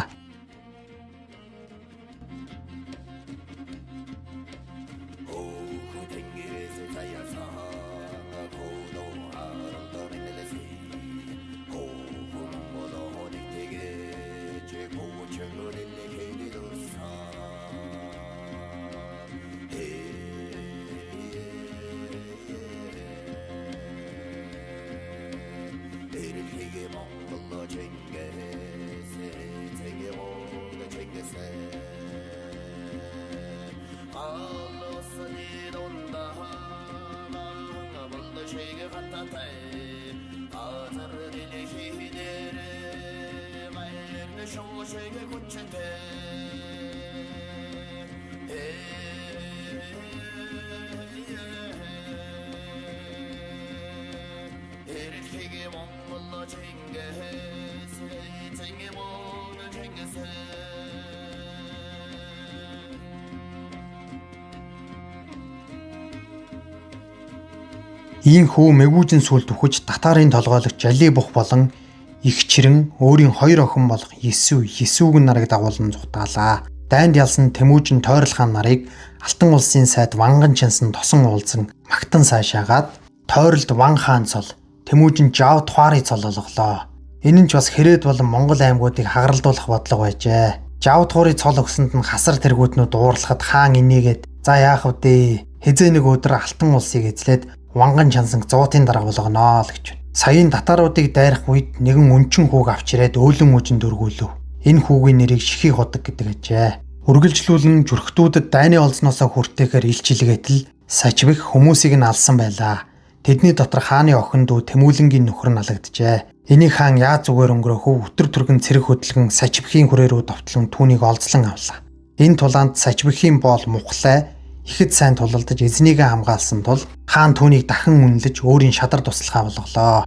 Ийхүү мэгүүжин сүлд үхэж татарын толгойлогч Жалибуух болон Игчрэн өөрийн 2 охин болох Есүгэн нарыг дагуулan зүхтаалаа. Дайнд ялсан Тэмүжин тойрол хаан нарыг Алтан улсын сайд Ванган Чансан тосон уулзан магтан сайшаагаад тойролд Ван хаан цол Тэмүжин Жав Тухари цол олголоо. Энэ нь ч бас Хэрээд болон Монгол аймагуудыг хагаралдуулах бодлого байжээ. Жав Тухари цол өгсөнд нь хасар тэргүүднүүд уурлахад хаан инээгээд за яах вэ? Хизээ нэг өдөр Алтан улсыг эзлээд Ванган Чансан 100-ын дараа болгоно л гэж. Саяын татаруудыг дайрах үед нэгэн өнчин хүүг авч ирээд өөлөн мужинд өргүүлв. Энэ хүүгийн нэрийг Шихий худаг гэдэг ажээ. Үргэлжлүүлэн зүрхтүүдэд дайны олзноосоо хүртээхээр илчилгээтэл сачвих хүмүүсийг нь алсан байлаа. Тэдний дотор хааны охин дүү Тэмүүлэнгийн нөхөр нь алагджээ. Энийг хаан яаж зүгээр өнгөрөөхөв өтөр түргэн цэрэг хөдөлгөн сачвихийн хүрээ рүү довтлон түүнийг олзлон авлаа. Энэ тулаанд сачвихийн боол мухлай ихэд сайн тулалдаж эзнийгээ хамгаалсан тул хаан түүнийг дахин үнэлж өөрийн шадар туслахаа болголоо.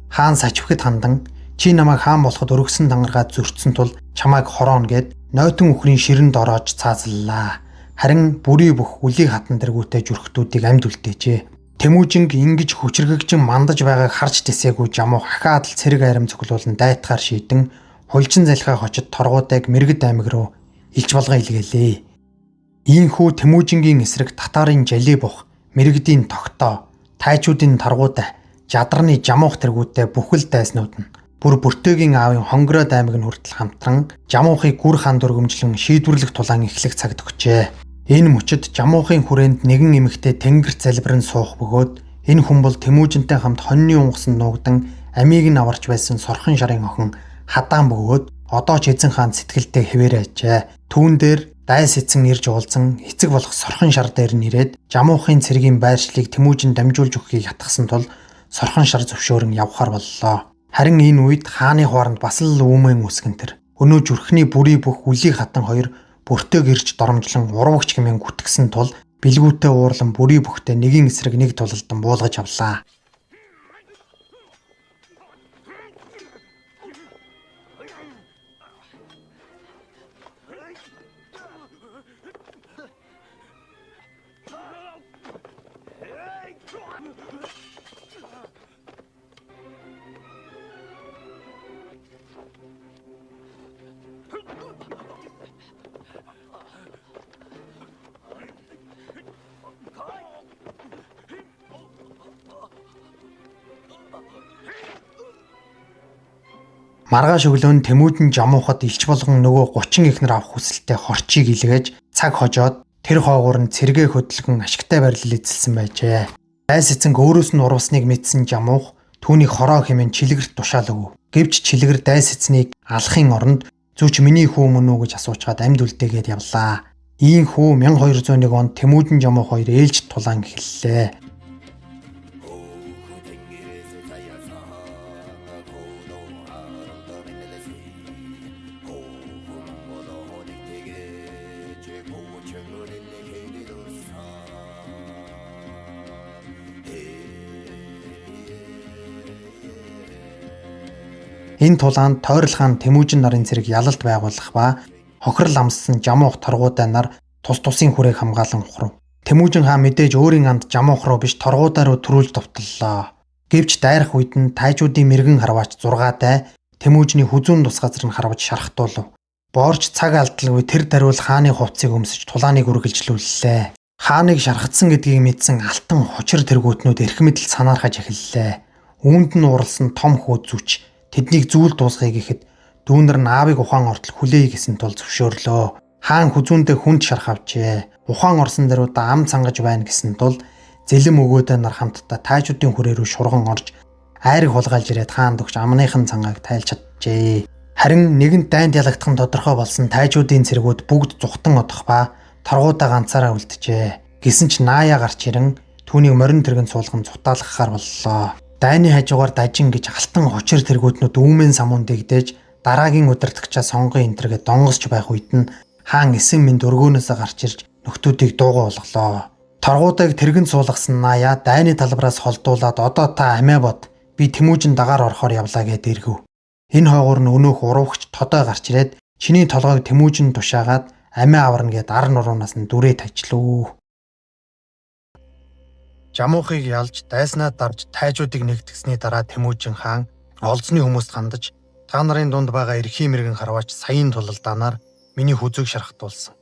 Хаан сачвихад хандан чи намайг хаан болоход өргөсөн дангаргаад зөрчсөн тул чамайг хорооно гэд нойтон үхрийн ширэнд ороож цаазаллаа. Харин бүрий бүх үлийг хатан дэргүүтэй зүрхтүүдийг амьд үлдээжээ. Тэмүжинг ингэж хүчрэгжин мандаж байгааг харж тисээгүй Жамуух ахаад л цэрэг айрам цоглуулан дайтахаар шийдэн хулжин залхиа хочод торгуудыг Мэргэд аймаг руу илж болгон илгээлээ. Ийхүү Тэмүжингийн эсрэг татарын Жалибуух, Мэргэдийн Тогтоо, тайчуудын Таргуутай, Жадарны Жамуух тэргүүдтэй бүхэл дайснууд нь бүр Бүртөөгийн аавын Хонгороод аймаг нь хүртэл хамтран Жамуухыг гүр хаан дүргэмжлэн шийдвэрлэх тулаан эхлэх цагт өгчээ. Энэ мөчид Жамуухын хүрээнд нэгэн эмэгтэй тэнгэрт залбиран суух бөгөөд энэ хүн бол Тэмүжинтэй хамт хоньны унгасанд нуугдан амийг нь аварч байсан Сорхон шарын охин Хадаан бөгөөд одоо ч эзэн хаан сэтгэлдээ хэвээрээ ажээ. Түүн дээр дайс эцэн ирж уулзан эцэг болох Сорхон шар дээр нь ирээд Жамуухын цэргийн байршлыг Тэмүжин дамжуулж өгөхийг ятгсан тул Сорхон шар зөвшөөрөн явхаар боллоо. Харин энэ үед хааны хооронд бас л үүмэн үсгэн тэр өнөө зүрхний бүрий бүх үлийг хатан хоёр бүртөөг ирж доромжлон урвагч хэмээн гүтгсэн тул бэлгүүтээ уурлан бүрий бүхтэй нэгin эсрэг нэг тулалдан буулгаж авлаа. Маргааш өглөө нь Тэмүжин Жамуухад илч болгон нөгөө 30 ихнэр авах хүсэлтэй хорчийг илгээж цаг хожоод тэр хоогуур нь цэргээ хөдөлгөн ашигтай барилал эзэлсэн байжээ. Дайс эцэнг өөрөөс нь урвасныг мэдсэн Жамуух түүнийг хороо хэмээн чилгэрт тушаал өгөв. Гэвч чилгэр дайс эцнийг алахын оронд зүч миний хүү мөн үү гэж асуучаад амьд үлдээгээд явлаа. Ийм хүү 1201 онд Тэмүжин Жамуух хоёр ээлж тулаан эхэллээ. Энэ тулаанд Тойрол хаан Тэмүжин нарын цэрэг ялалт байгуулах ба хохирол амссан Жамуух торгуудай нар тус тусын хүрээг хамгаалan ухрав. Тэмүжин хаан мэдээж өөрийн анд Жамуух руу биш торгуудай руу төрүүлж довтлоо. Гэвч дайрах үед нь тайжуудын мэрэгэн харваач 6 Тэмүжний хүзүүн тус газар нь харваж шархтуулв. Боорч цаг алдалгүй тэр даруул хааны хувцсыг өмсөж тулааныг үргэлжлүүллээ. Хааныг шархацсан гэдгийг мэдсэн алтан хучир тэргүүтнүүд эрх мэдэл санаархаж эхэллээ. Үүнд нь уралсан том хүүд зүч тэднийг зүйл дуусгахыг ихэд дүүнэр наавыг ухаан ортол хүлээе гэсэн тул зөвшөөрлөө. Хаан хүзүүндээ хүнд шарх авчээ. Ухаан орсон даруйда ам цангаж байна гэсэн тул зэлэм өгөөдөө нар хамтдаа тайжуудын хүрээ рүү шурган орж айрыг хулгайлж ирээд хаанд өгч амныхын цангааг тайлж чаджээ. Харин нэгэнт дайнд ялагдах нь тодорхой болсон тайжуудын цэргүүд бүгд зүхтан одох ба торгуудаа ганцаараа үлджээ. Гэсэн ч Наая гарч ирэн түүнийг морин тэргэнд суулган цутаалгахаар боллоо. Дайны хажуугаар дажин гэж алтан хучир тэргүүтнүүд үүмэн самуун дэгдээж дараагийн удирдагчаа сонгон энтергээ донгосч байх үед нь хаан эсэн минь дөргөөнөөсөө гарч ирж нөхдүүдийг дуугаа болголоо. Торгуудыг тэргэнд суулгасан Наая дайны талбараас холдуулаад одоо та амиа бод би Тэмүжин дагаар орохоор явлаа гэд иргэв. Энэ хойгоор нь өнөөх уруугч тодой гарч ирээд чиний толгойг Тэмүжин тушаагаад амиа аварна гэд ар нуруунаас нь дүрээ тажлуу. Жамуухыг ялж дайснаа дарж тайжуудыг нэгтгэсний дараа Тэмүжин хаан олзны хүмүүст хандаж та нарын дунд байгаа эрхийн мэрэгэн харваач саяын тулалдаанаар миний хүзүүг шархтуулсан.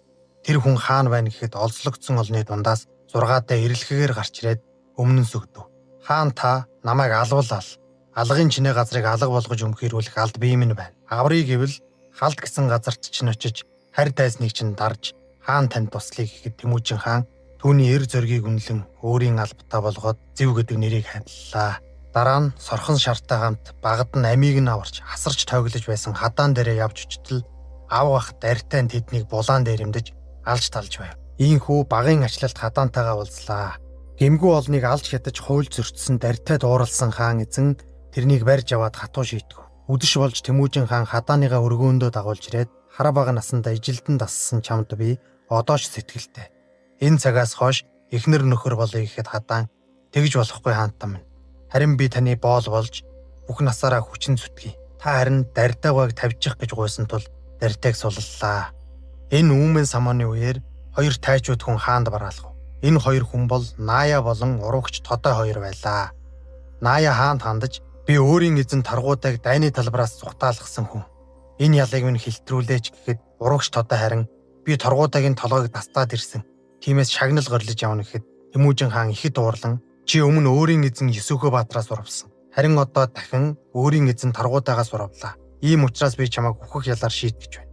Тэр хүн хаан байна гэхэд олзлогдсон олны дундаас 6 ирэлхэгээр гарч ирээд өмнө нь сүгдэв. Хаан та намайг алвалал. Алгын чинээ газрыг алга болгож өмхөрүүлэх алд бие минь байна. Аврыг гэвэл халд гэсэн газарт чинь очиж харь дайсныг чинь дарж хаан танд туслахыг гэхэд Тэмүжин хаан түүний эр зоригийг үнэлэн өөрийн албатаа болгоод Зэв гэдэг нэрийг хайрлаа. Дараа нь сорхон шартаа хамт багад нь амийг нь аварч асарч тоглож байсан хадаан дээрээ явж очтол ав ах дартай тэднийг булаан дээрэмдэж алж талж байв. Ийхүү багын ачлалт хадаантайгаа уулзлаа. Гэмгүй олныг алж хятаж хуйль зөрчсөн дартай дууралсан хаан эзэн тэрнийг барьж аваад хатуу шийтгэв. Үдэш болж Тэмүжин хаан хадааныгаа өргөөндөө дагуулж ирээд хараа бага насандаа ижилдэн дассан чамд би одоо ч сэтгэлтэй. Энэ цагаас хойш эхнэр нөхөр болъё гэхэд хадаан тэгж болохгүй хаантан минь. Харин би таны боол болж бүх насаараа хүчин зүтгэе. Та харин дардаагааг тавьчих гэж гуйсан тул дартайг суллаа. Энэ үүмэн самааны үеэр хоёр тайчууд хүн хаанд бараалгав. Энэ хоёр хүн бол Наая болон уруугч Тодой хоёр байлаа. Наая хаанд хандаж би өөрийн эзэн таргуудыг дайны талбараас цухтаалгасан хүн. Энэ ялыг минь хилтрүүлээч гэхэд уруугч Тодой харин би торгуудагийн толгойг тастаад ирсэн. Тиймээс шагнал горлож явна гэхэд Тэмүжин хаан ихэд уурлан чи өмнө өөрийн эзэн Есүхэ баатараас урвсан. Харин одоо дахин өөрийн эзэн таргуудаагаас урвлаа. Ийм учраас би чамайг үхэх ялаар шийтгэж байна.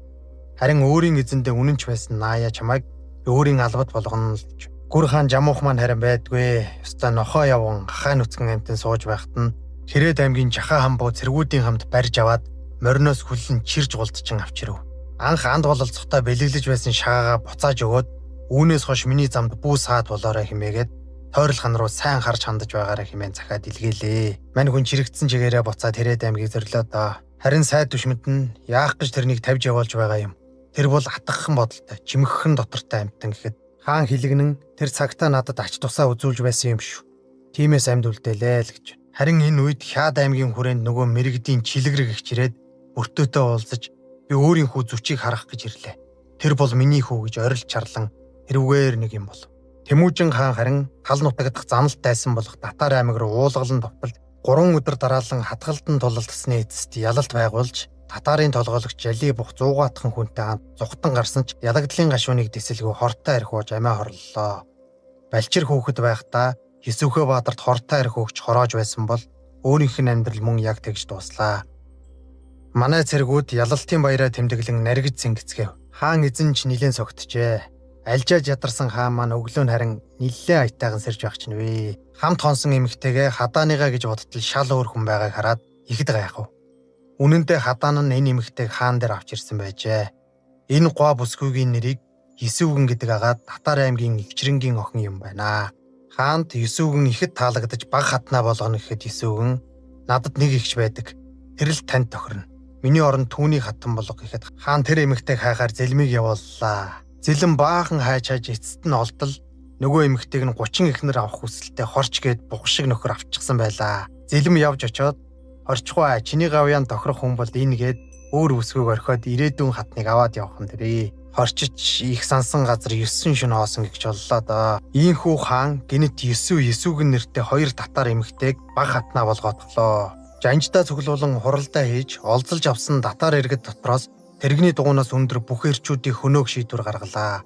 Харин өөрийн эзэндээ үнэнч байсан Наая чамайг өөрийн албад болгоно л гэж. Гүр хаан Жамуух маань харин байдгүй. Ёстой нохоо явган гахаа нүцгэн амтэн сууж байхад нь Ширээд аймгийн Жахаа хамбуу цэргүүдийн хамт барьж аваад мориноос хүлэн чирж гулдчин авчирв. Анх анд бололцохтой бэлэглэж байсан шагаагаа буцааж өгөөд үүнээс хойш миний замд бүү саад болоорой хэмээгээд Тойрол хаан руу сайн харж хандаж байгаараа хэмээн захаад илгээлээ. Мань хүн чирэгдсэн чигээрээ буцаад Ширээд аймгийг зөрлөө доо. Харин сайд түшмэд нь яах гэж тэрнийг тавьж явуулж байгаа юм. Тэр бол атгахын бодолтой, чимэгхэн дотортой амьтан гэхэд хаан хилэгнэн тэр цагтаа надад ач тусаа үзүүлж байсан юм шүү. Тиймээс амьд үлдээлээ л гэж. Харин энэ үед Хяад аймгийн хүрээнд нөгөө мэрэгдийн чилэгрэг ихч ирээд өртөөтэй уулзаж би өөрийн хүү зүчийг харах гэж ирлээ. Тэр бол миний хүү гэж орилж чарлан тэрвгээр нэг юм болов. Тэмүжин хаан харин тал нутагдах заналт тайсан болох Татар аймаг руу уулгалан товтолж 3 өдөр дараалан хатгалтан тулалдсны эцэст ялалт байгуулж Татарын толгойлогч Жали бух 100 хүнтэй хамт зүхтан гарсан ч ялагдлын гашууныг дэсэлгүй хортой архиуж амиа хорлолоо. Балчир хөөхд байхдаа Есүхэ баатарт хортой архиугч хороож байсан бол өөрийнх нь амьдрал мөн яг тэгж дууслаа. Манай цэргүүд ялалтын баяраа тэмдэглэн наргиж зингэцгээв. Хаан эзэн ч нилээн согтжээ. Альжааж ядарсан хаан маань өглөө нь харин ниллээ аятайхан сэрж байх чинь вэ. Хамт хонсон эмэгтэйгээ хадааныгаа гэж бодтол шал өөр хүн байгааг хараад ихэд гайхав. Үнэн дээр хадаан нь энэ эмэгтэйг хаан дээр авч ирсэн байжээ. Энэ гоо бүсгүйгийн нэрийг Есүгэн гэдэг агаад Татар аймгийн Ичрэнгийн охин юм байна. Хаанд Есүгэн ихэд таалагдаж баг хатнаа болгоно гэхэд Есүгэн надад нэг ихч байдаг. Тэр л танд тохирно. Миний оронд түүний хатан болго гэхэд хаан тэр эмэгтэйг хайхаар зэлмийг явууллаа. Зэлэн баахан хайж эцэст нь олдол нөгөө эмэгтэйг нь 30 эхнэр авах хүсэлтэд хорч гээд бух шиг нөхөр авчихсан байлаа. Зэлэм явж очоод Орчхуа чиний гавьяан тохирох хүн бол энэ гээд өөр үсгүйг орхиод ирээдүйн хатныг аваад явах нь тэрий. Хорчич их сансан газар 9 шөнө хоосон гэж боллоо доо. Ийхүү хаан гинэт Есүгэн нэртэй 2 татар эмэгтэйг баг хатнаа болгоотглоо. Жанждаа цуглуулан хуралдаа хийж олзолж авсан татар иргэд дотроос тэрэгний дугуйнаас өндөр бүх эрчүүдийн хөнөөг шийдвэр гаргалаа.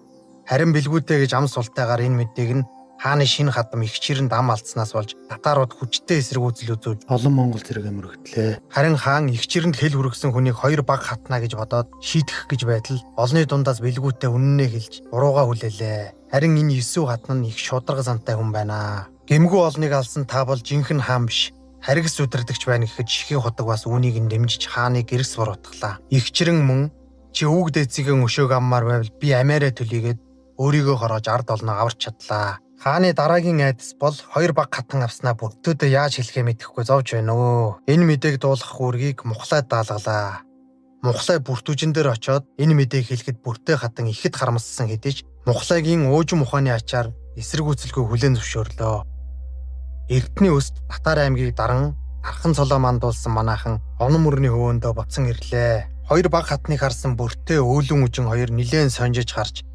Харин бэлгүүтэй гэж ам султайгаар энэ мэдээг нь хааны шинэ хадам их чирэнд ам алдснаас болж татарууд хүчтэй эсэргүүцэл үзүүлж олон монгол зэрэг мөрөгдлээ. Харин хаан их чирэнд хэл хүргэсэн хүнийг 2 баг хатнаа гэж бодоод шийтгэх гэж байтал олны дундаас бэлгүүтэй үнэнээ хэлж бурууга хүлээлээ. Харин энэ Есү хатан нь их шударга зантай хүн байна. Гэмгүү олныг алсан та бол жинхэнэ хаан биш. Харигс удирдагч байна гэхэд шихийн худаг бас үүнийг нь дэмжиж хааныг гэрс буруутглаа. Их чирэн мөн чи өвөг дээцгийн өшөөг аммаар байвал би амиараа төлийгээд өөрийгөө хороож ард олноо аварч чадлаа. Хааны дараагийн айдас бол 2 баг хатан авснаа бүртөөдөө яаж хэлэхээ мэдэхгүй зовж байна өө. Энэ мэдээг дуулах үүргийг Мухлайд даалгалаа. Мухлай бүртүүжин дээр очоод энэ мэдээг хэлэхэд бүртээ хатан ихэд харамссан хэдий ч Мухлайгийн уужим ухааны ачаар эсэргүүцэлгүй хүлээн зөвшөөрлөө. Эрдэнэ өст Татар аймгийг даран Архан цолоо мандуулсан манайхан онон мөрний хөвөөндөө боцсон ирлээ. 2 баг хатныг харсан бүртээ өөлөн үжин 2 нилээн сонжиж харж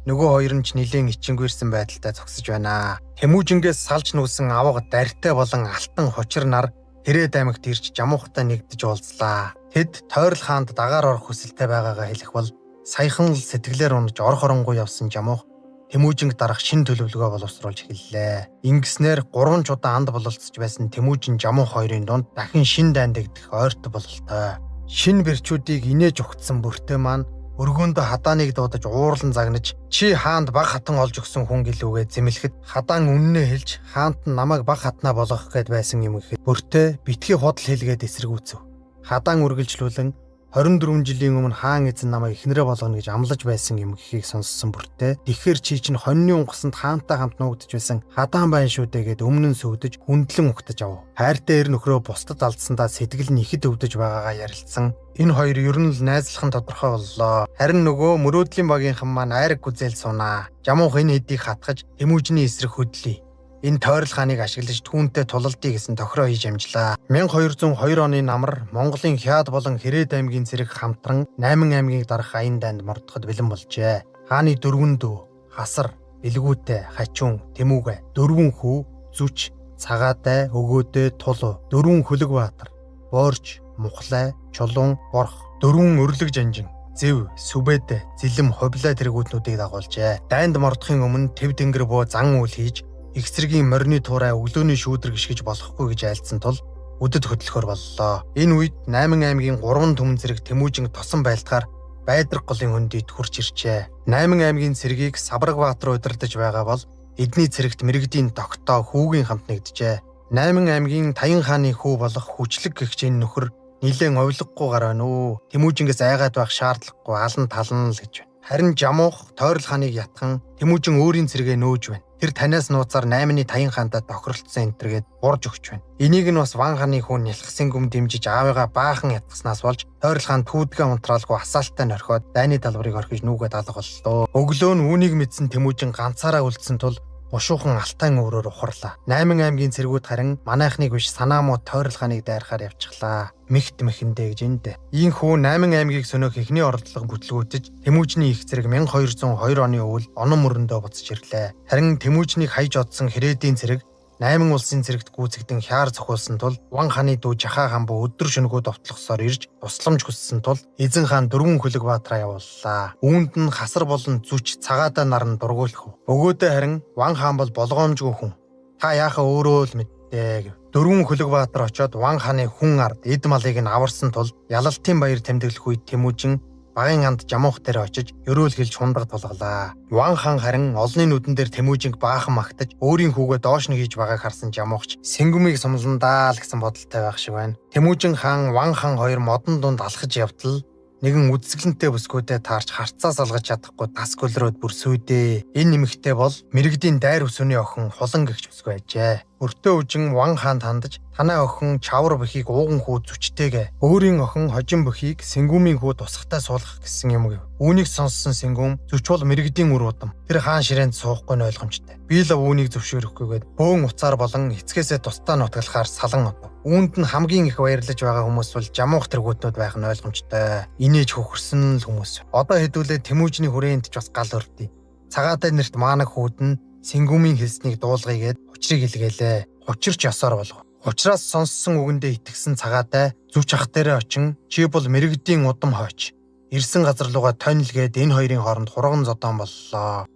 нөгөө 2 нь ч нилээн ичингүрсэн байдалтай зогсож байна. Тэмүүжингээс салж нүүсэн авга дарьтай болон алтан хучир нар Тэрээд аймагт ирж жамуухтай нэгдэж уулзлаа. Тэд Тойрол хаанд дагаар орох хүсэлтэй байгаагаа хэлэх бол саяхан л сэтгэлээр унаж орох оронгуй явсан жамуух Тэмүүжинг дарах шин төлөвлөгөө боловсруулж эхэллээ. Ингэснээр 3 удаа анд бололцож байсан Тэмүүжин жамуух хоёрын дунд дахин шин дайн дэгдэх ойртол бололтой. Шин бэрчүүдийг инээж ухтсан бүртээ маань өргөөндөө хадааныг дуудаж уурлан загнаж чи хаанд баг хатан олж өгсөн хүн гэлүүгээ зэмлэхэд хадаан үннээ хэлж хаант нь намайг баг хатнаа болгох гээд байсан юм гэхэд бүртээ битгий худал хэлгээд эсэргүүцв. Хадаан үргэлжлүүлэн 24 жилийн өмнө хаан эзэн намайг эхнэрээ болгоно гэж амлаж байсан юм гэхийг сонссон бүртээ тэгэхээр чи чинь хоньны унгасанд хаантай хамт нуугдж байсан хадаан байна шүү дээ гэд өмнө нь сөвдөж хүндлэн ухтаж ав. Хайртай эр нөхрөө бусдад алдсандаа сэтгэл нь ихэд өвдөж байгаагаа ярилцсан. Энэ хоёр ер нь л найзлах нь тодорхой боллоо. Харин нөгөө мөрөөдлийн багийнхан маань айраг гүзээл сунаа. Жамуух энэ хэдийг хатгаж Тэмүүжний эсрэг хөдлөе. Энэ Тойрол хааныг ашиглаж түүнтэй тулалдъя гэсэн тохироо хийж амжлаа. 1202 оны намар Монголын Хяад болон Хэрээд аймгийн цэрэг хамтран 8 аймгийг дарах аян дайнд мордоход бэлэн болжээ. Хааны 4 дүү Хасар, Бэлгүүтэй, Хачуун, Тэмүүгэ, 4 хүү Зүч, Цагаатай, Өгөөдөө, Тулуу, 4 Хөлөгбаатар, Боорч, Мухлай, Чулуун, Борх, 4 Өрлөг жанжин, Зэв, Сүбэдэ, Зилэм, Хувлаа тэргүүтнүүдийг дагуулжээ. Дайнд мордохын өмнө Тэв тэнгэр буу зан үйл хийж их цэргийн морины туурай өглөөний шүүдэр гიშгэж болохгүй гэж айлдсан тул үдэд хөдлөхөр боллоо. Энэ үед 8 аймгийн 3 түмэн цэрэг Тэмүүжинг тосон байлдахаар Байдраг голын хөндөд хурж ирчээ. 8 аймгийн цэргийг Сабрагбаатар удирдах байгаа бол эдний цэрэгт мэрэгдийн тогтоо хүүгийн хамт нэгджээ. 8 аймгийн Таян хааны хүү болох хүчлэг гэгчийн нөхөр нилээн овлоггүйгээр байна уу. Тэмүүжингээс айгаад байх шаардлагагүй алан талан л гэж байна. Харин жамуух Тойрол хааныг ятхан Тэмүүжин өөрийн цэрэгээ нөөж байна. Тэр танаас нууцаар 8-ны Таян хаантай тохиролцсон энтергээд урж өгч байна. Энийг нь бас Ван хааны хүн нялхсан гүм дэмжиж аавыгаа баахан ятгаснаас болж Тойрол хаан түүдгээ унтраалгүй асаалттай норхиод дайны талбарыг орхиж нүүгээд алга боллоо. Өглөө нь үүнийг мэдсэн Тэмүүжин ганцаараа үлдсэн тул бушуухан алтан өрөөр ухарлаа. 8 аймгийн цэргүүд харин манайхныг биш санаа муу Тойрол хааныг дайрахаар явчихлаа. Мэгт мэхэндэ гэж эндэ. Ийхүү 8 аймгийг сөнөөх эхний оролдлого бүтлгүүтэж Тэмүүжний их цэрэг 1202 оны өвөл онон мөрөндөө буцаж ирлээ. Харин Тэмүүжнийг хайж одсон Хэрээдийн цэрэг 8 улсын цэрэгт гүйцэгдэн хяар зохиулсан тул Ван хааны дүү Жахаа хаан бо өдөр шөнөгөө довтлохсоор ирж тусламж хүссэн тул Эзэн хаан 4 Хөлөгбаатраа явууллаа. Үүнд нь Хасар болон Зүч Цагаатай нар нь дургуйлах. Өгөөдөө харин Ван хаан бол болгоомжгүй хүн. Та яахаа өөрөө л мэддэг. 4 Хөлөгбаатар очоод Ван хааны хүн ард эд малыг нь аварсан тул ялалтын баяр тэмдэглэх үед Тэмүүжин багын анд жамуух дээр очиж өрөөл хэлж хундаг тулгалаа. Ван хаан харин олны нүдэн дээр Тэмүүжинг баахан магтаж өөрийн хүүгээ доош нь хийж байгааг харсан жамуухч сэнгүмийг сумландаа л гэсэн бодолтой байх шиг байна. Тэмүүжин хаан Ван хаан хоёр модон дунд алхаж явтал нэгэн үдсгэлэнтэй бүсгүүдэд таарч харцаас алгаж чадахгүй тас гөлрөөд бүр сүйдээ. Энэ нэмэгтэй бол мэрэгдийн дайр өсөний охин хулан гэгч бүсгүй байжээ. Өртөө үжин Ван хаанд хандаж Танай охин чавар бөхийг ууган хүү зүчтэйгээ. Өөрийн охин хожин бөхийг Сэнгүмийн хүү тусахтай суулгах гэсэн юм гэв. Үүнийг сонссон Сэнгүм зүч бол мэрэгдийн үр удам. Тэр хаан ширээнд суухгүй нь ойлгомжтой. Би л үүнийг зөвшөөрөхгүйгээд бөөн уцаар болон эцгээсээ тусдаа нутгалахаар салан одов. Үүнд нь хамгийн их баярлаж байгаа хүмүүс бол жамуух тэргүүтнүүд байх нь ойлгомжтой. Инээж хөхөрсөн л хүмүүс. Одоо хэдүүлээ Тэмүүжний хүрээнд ч бас гал өрдөө. Цагаатай нэрт маанаг хүүд нь Сэнгүмийн хэлснийг дуулгийгээд учрыг илгээлээ. Учирч ёсоор болгов. Учраас сонссон үгэндээ итгэсэн цагаатай зүвч ах дээрээ очин чи бол мэрэгдийн удам хойч. Ирсэн газар руугаа тонилгээд энэ хоёрын хооронд хурган зодон боллоо.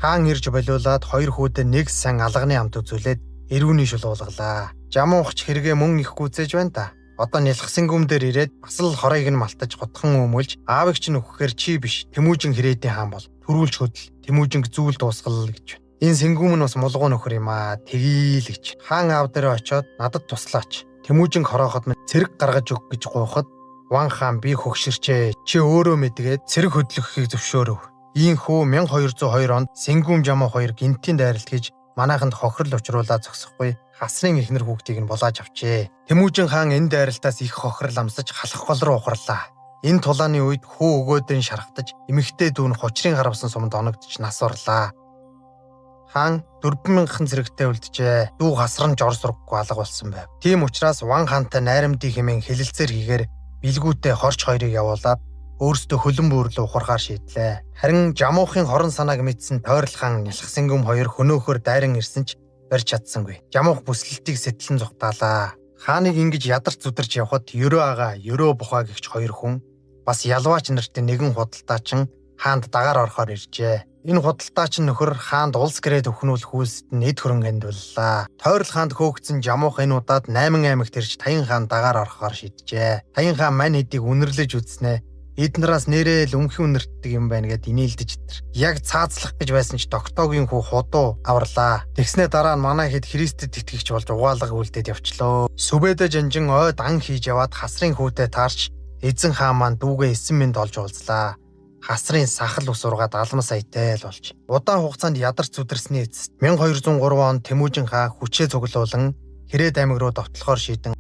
Хаан ирж болиулаад хоёр хүүдээ нэг сан алганы амт үзүүлээд эрүүний шулуулгалаа. Жамуухч хэрэгэ мөн их гүйцээж байна та. Одоо нялх Сэнгүм дээр ирээд бас л хорыг нь малтаж хотхон өмүүлж аавыг ч нөхөхээр чи биш Тэмүүжин хэрээдийн хаан бол төрүүлж хөдөл Тэмүүжинг зүйл дуусгал гэж. Энэ Сэнгүм нь бас мулгуу нөхөр юм аа тэгээл гэж. Хаан аав дээр очиод надад туслаач. Тэмүүжинг хорооход минь цэрэг гаргаж өг гэж гуйхад Ван хаан би хөгшөрчээ. Чи өөрөө мэдгээд цэрэг хөдлөхийг зөвшөөрөв. Ийхүү 1202 онд Сэнгүм Жамуу хоёр гинтийн дайралт хийж манайханд хохирол учруулаад зогсохгүй хасрын эхнэр хүүхдийг нь булааж авчээ. Тэмүүжин хаан энэ дайралтаас их хохирол амсаж халах гол руу ухарлаа. Энэ тулааны үед хүү өгөөдрийн шархтаж эмэгтэй дүүн хочрын гаравсан сумд оногдож нас орлаа. Хаан 4000 зэрэгтэй үлджээ. Дүү хасрамж ор сургахгүй алга болсон байв. Тийм учраас Ван хаантай найрамдын хэмээн хэлэлцээр хийгээр билгүүтээ хорч хоёрыг явуулаад өөрсдөө хөлөн бүүрлөө ухархаар шийдлээ. Харин Жамуухын хорон санааг мэдсэн Тойрол хаан Нялх Сэнгүм хоёр хөнөөхөр дайран ирсэн ч барьж чадсангүй. Жамуух бүслэлтийг сэтэлэн зугатаалаа. Хааныг ингэж ядарч зүдэрч явхад Ерөө ага, Ерөө бухаа гэгч хоёр хүн бас ялваач нартай нэгэн худалдаачин хаанд дагаар орохоор иржээ. Энэ худалдаачин нөхөр хаанд улс гэрээд өхнүүлэх үйлсэд нь эд хөрөнгө андвиллаа. Тойрол хаанд хөөгдсөн Жамуух энэ удаад 8 аймагт ирж Таян хаан дагаар орохоор шийджээ. Таян хаан мань хэдийг үнэрлэж үзнэ. Эднээс нэрээ л өмхөн үнэртдэг юм байна гэд инээлдэж итэр. Яг цаацлах гэж байсан ч Доктогийн хүү Худуу аварлаа. Тэгснээ дараа нь манай хэд Христэд итгэгч болж угаалга үлдээд явчлаа. Сүбэдэ жанжин ойд ан хийж яваад хасрын хүүтэй таарч эзэн хаан маань дүүгээ 9 минут олж уулзлаа. Хасрын сахал ус ургаад алмас саятай л болж. Удаан хугацаанд ядарч зүдэрсний эцэст 1203 онд Тэмүүжин хаан хүчээ цуглуулан Хэрээд аймаг руу довтлохоор шийдэн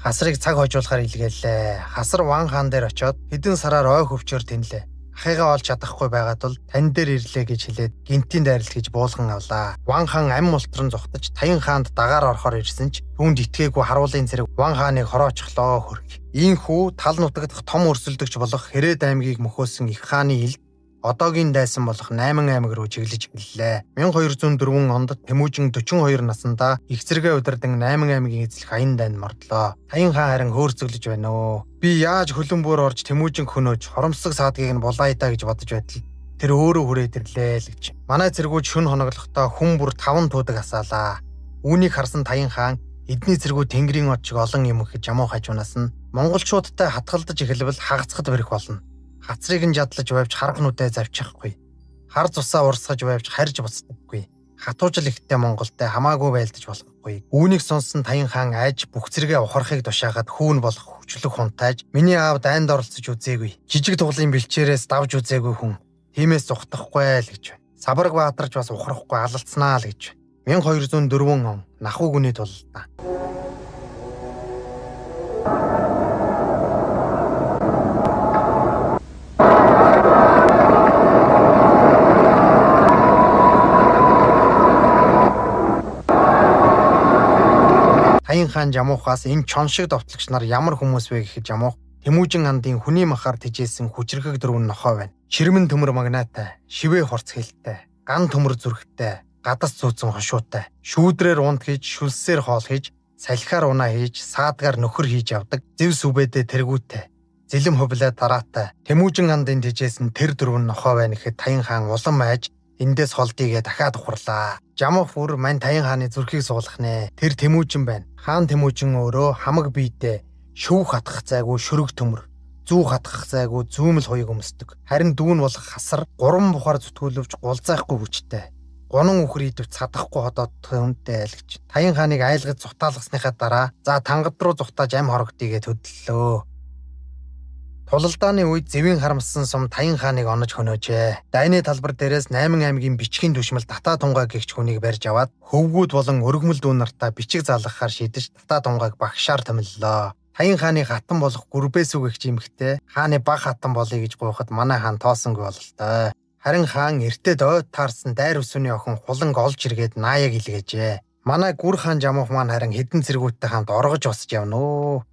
хасрыг цаг хожуулахаар илгээлээ. Хасар Ван хаан дээр очиод хэдэн сараар ой хөвчөөр тэнлээ. Ахыгаа олж чадахгүй байгаа тул тань дээр ирлээ гэж хэлээд гинтийн дайралт гэж буулган авлаа. Ван хаан ам мултран зогтож Таян хаанд дагаар орохоор ирсэн ч түүнд итгээгүй харуулын цэрэг Ван хааныг хороочихлоо хөрг. Ийхүү тал нутагдах том өрсөлдөгч болох Хэрээд аймгийг мөхөөсөн их хааны илд одоогийн дайсан болох 8 аймаг руу чиглэж эхэллээ. 1204 онд Тэмүүжин 42 наснда их зэрэгэ удирдан 8 аймгийн эзлэх аян дайнд мордлоо. Таян хаан харин хөөрцөглөж байна өө. Би яаж хөлөн бүр орж Тэмүүжин хөнөөж хоромсог саадгийг нь булаайдаа гэж бодож байтал тэр өөрөө хүрээд ирлээ л гэж. Манай цэргүүд шүн хоноглохдоо хүн бүр 5 туудаг асаалаа. Үүнийг харсан Таян хаан эдний цэргүүд тэнгэрийн од шиг олон юм их Жамуу хажуунаас нь монголчуудтай хатгалдаж эхэлбэл хагацхад барих болно. Хацрыг нь жадлаж байвч харгнуудаа завчихгүй. Хар цусаа урсгаж байвч харж буцдаггүй. Хатуужил ихтэй Монголтай хамаагүй байлдаж болохгүй. Үүнийг сонссон Таян хаан айж бүх зэрэгээ ухарахыг тушаагаад хүүн болох хүчлэг хунтайж миний аав дайнд оролцож үзээгүй. Жижиг туглын бэлчээрээс давж үзээгүй хүн. Тиймээс зүхтахгүй л гэж байна. Сабарг баатарч бас ухрахгүй алалцнаа л гэж байна. 1204 он Нахуу гүний тулалдаа. Таян хаан Жамуухаас энэ чон шиг довтлогч нар ямар хүмүүс вэ гэхэд Жамуух Тэмүүжин андын хүний махаар тижээсэн хүчрхэг дөрвөн нохой байна. Ширмэн төмөр магнаатай, шивээ хурц хэлтэй, ган төмөр зүрхтэй, гадас зүүцэн хошуутай, шүүдрээр унд хийж, шүлсээр хоол хийж, салхиар унаа хийж, саадгаар нөхөр хийж явдаг, зэв сүбэдэ тэргүүтэй, зэлэм хувлаа дараатай. Тэмүүжин андын тижээсэн тэр дөрвөн нохой байна гэхэд Таян хаан улам айж эндээс холдыгээ дахиад ухарлаа. Жамуух бүр мань Таян хааны зүрхийг суулгах нэ. Тэр Тэмүүжин байна. Хаан Тэмүүжин өөрөө хамаг биетэй, шүүх хатгах зайгүй шөрөг төмөр, зүү хатгах зайгүй зүүмэл хоёг өмсдөг. Харин дүүн болох хасар 3 бухаар зүтгүүлвч гулзаахгүй хүчтэй. Гунан үхэр идэв цадахгүй ходоод хүнтэй айлгч. Таян хааныг айлгаж зутаалгасныхаа дараа за тангад руу зутааж ам хорогдъё гэд хөдлөлөө. Тулалдааны үед зэвийн харамссан сум Таян хааныг онож хөнөөжээ. Дайны талбар дээрээс 8 аймгийн бичгийн түшмэл Татаа тунгаа гэгч хүнийг барьж аваад хөвгүүд болон өргөмөл дүү нартаа бичиг заалгахаар шийдэж Татаа тунгааг багшаар томиллоо. Таян хааны хатан болох Гүрбэсүү гэгч эмэгтэй хааны баг хатан болъё гэж гуйхад манай хаан тоосонгүй бололтой. Харин хаан эртээд ойд таарсан дайр өсвөний охин хуланг олж иргээд нааяг илгээжээ. Манай гүр хаан жамуух маань харин хэдэн цэргүүдтэй хамт оргож босч явна уу.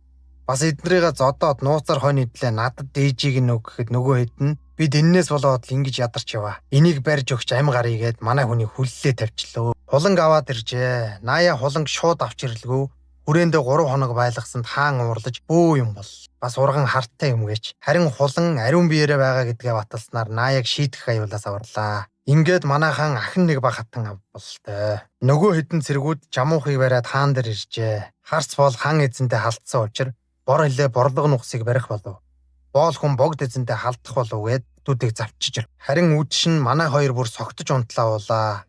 Бас эднэрийгээ зодоод нууцаар хойно идлээ надад дээжийг нь өг гэхэд нөгөө хэд нь бид эннээс болоод л ингэж ядарч яваа. Энийг барьж өгч ам гарыг гээд манай хүний хүллээ тавьчлаа. Хуланг аваад иржээ. Наая хуланг шууд авч ирлгүй. Хүрээндээ 3 хоног байлгасанд хаан уурлаж бөө юм бол. Бас урган харттай юм гээч. Харин хулан ариун биеэрээ байгаа гэдгээ баталснаар нааяг шийтгэх аюулаас аварлаа. Ингээд манай хаан ахин нэг баг хатан авбалтай. Нөгөө хэдэн цэргүүд жамуухыг бариад хаан дээр иржээ. Харц бол хаан эзэнтэй халтсан учраас бор хилээ борлого нухсыг барих болов. Боол хүн богд эзэнтэй халдах болов гэд дүүдийг завчиж. Харин үдшин манай хоёр бүр согтож унтлаа уулаа.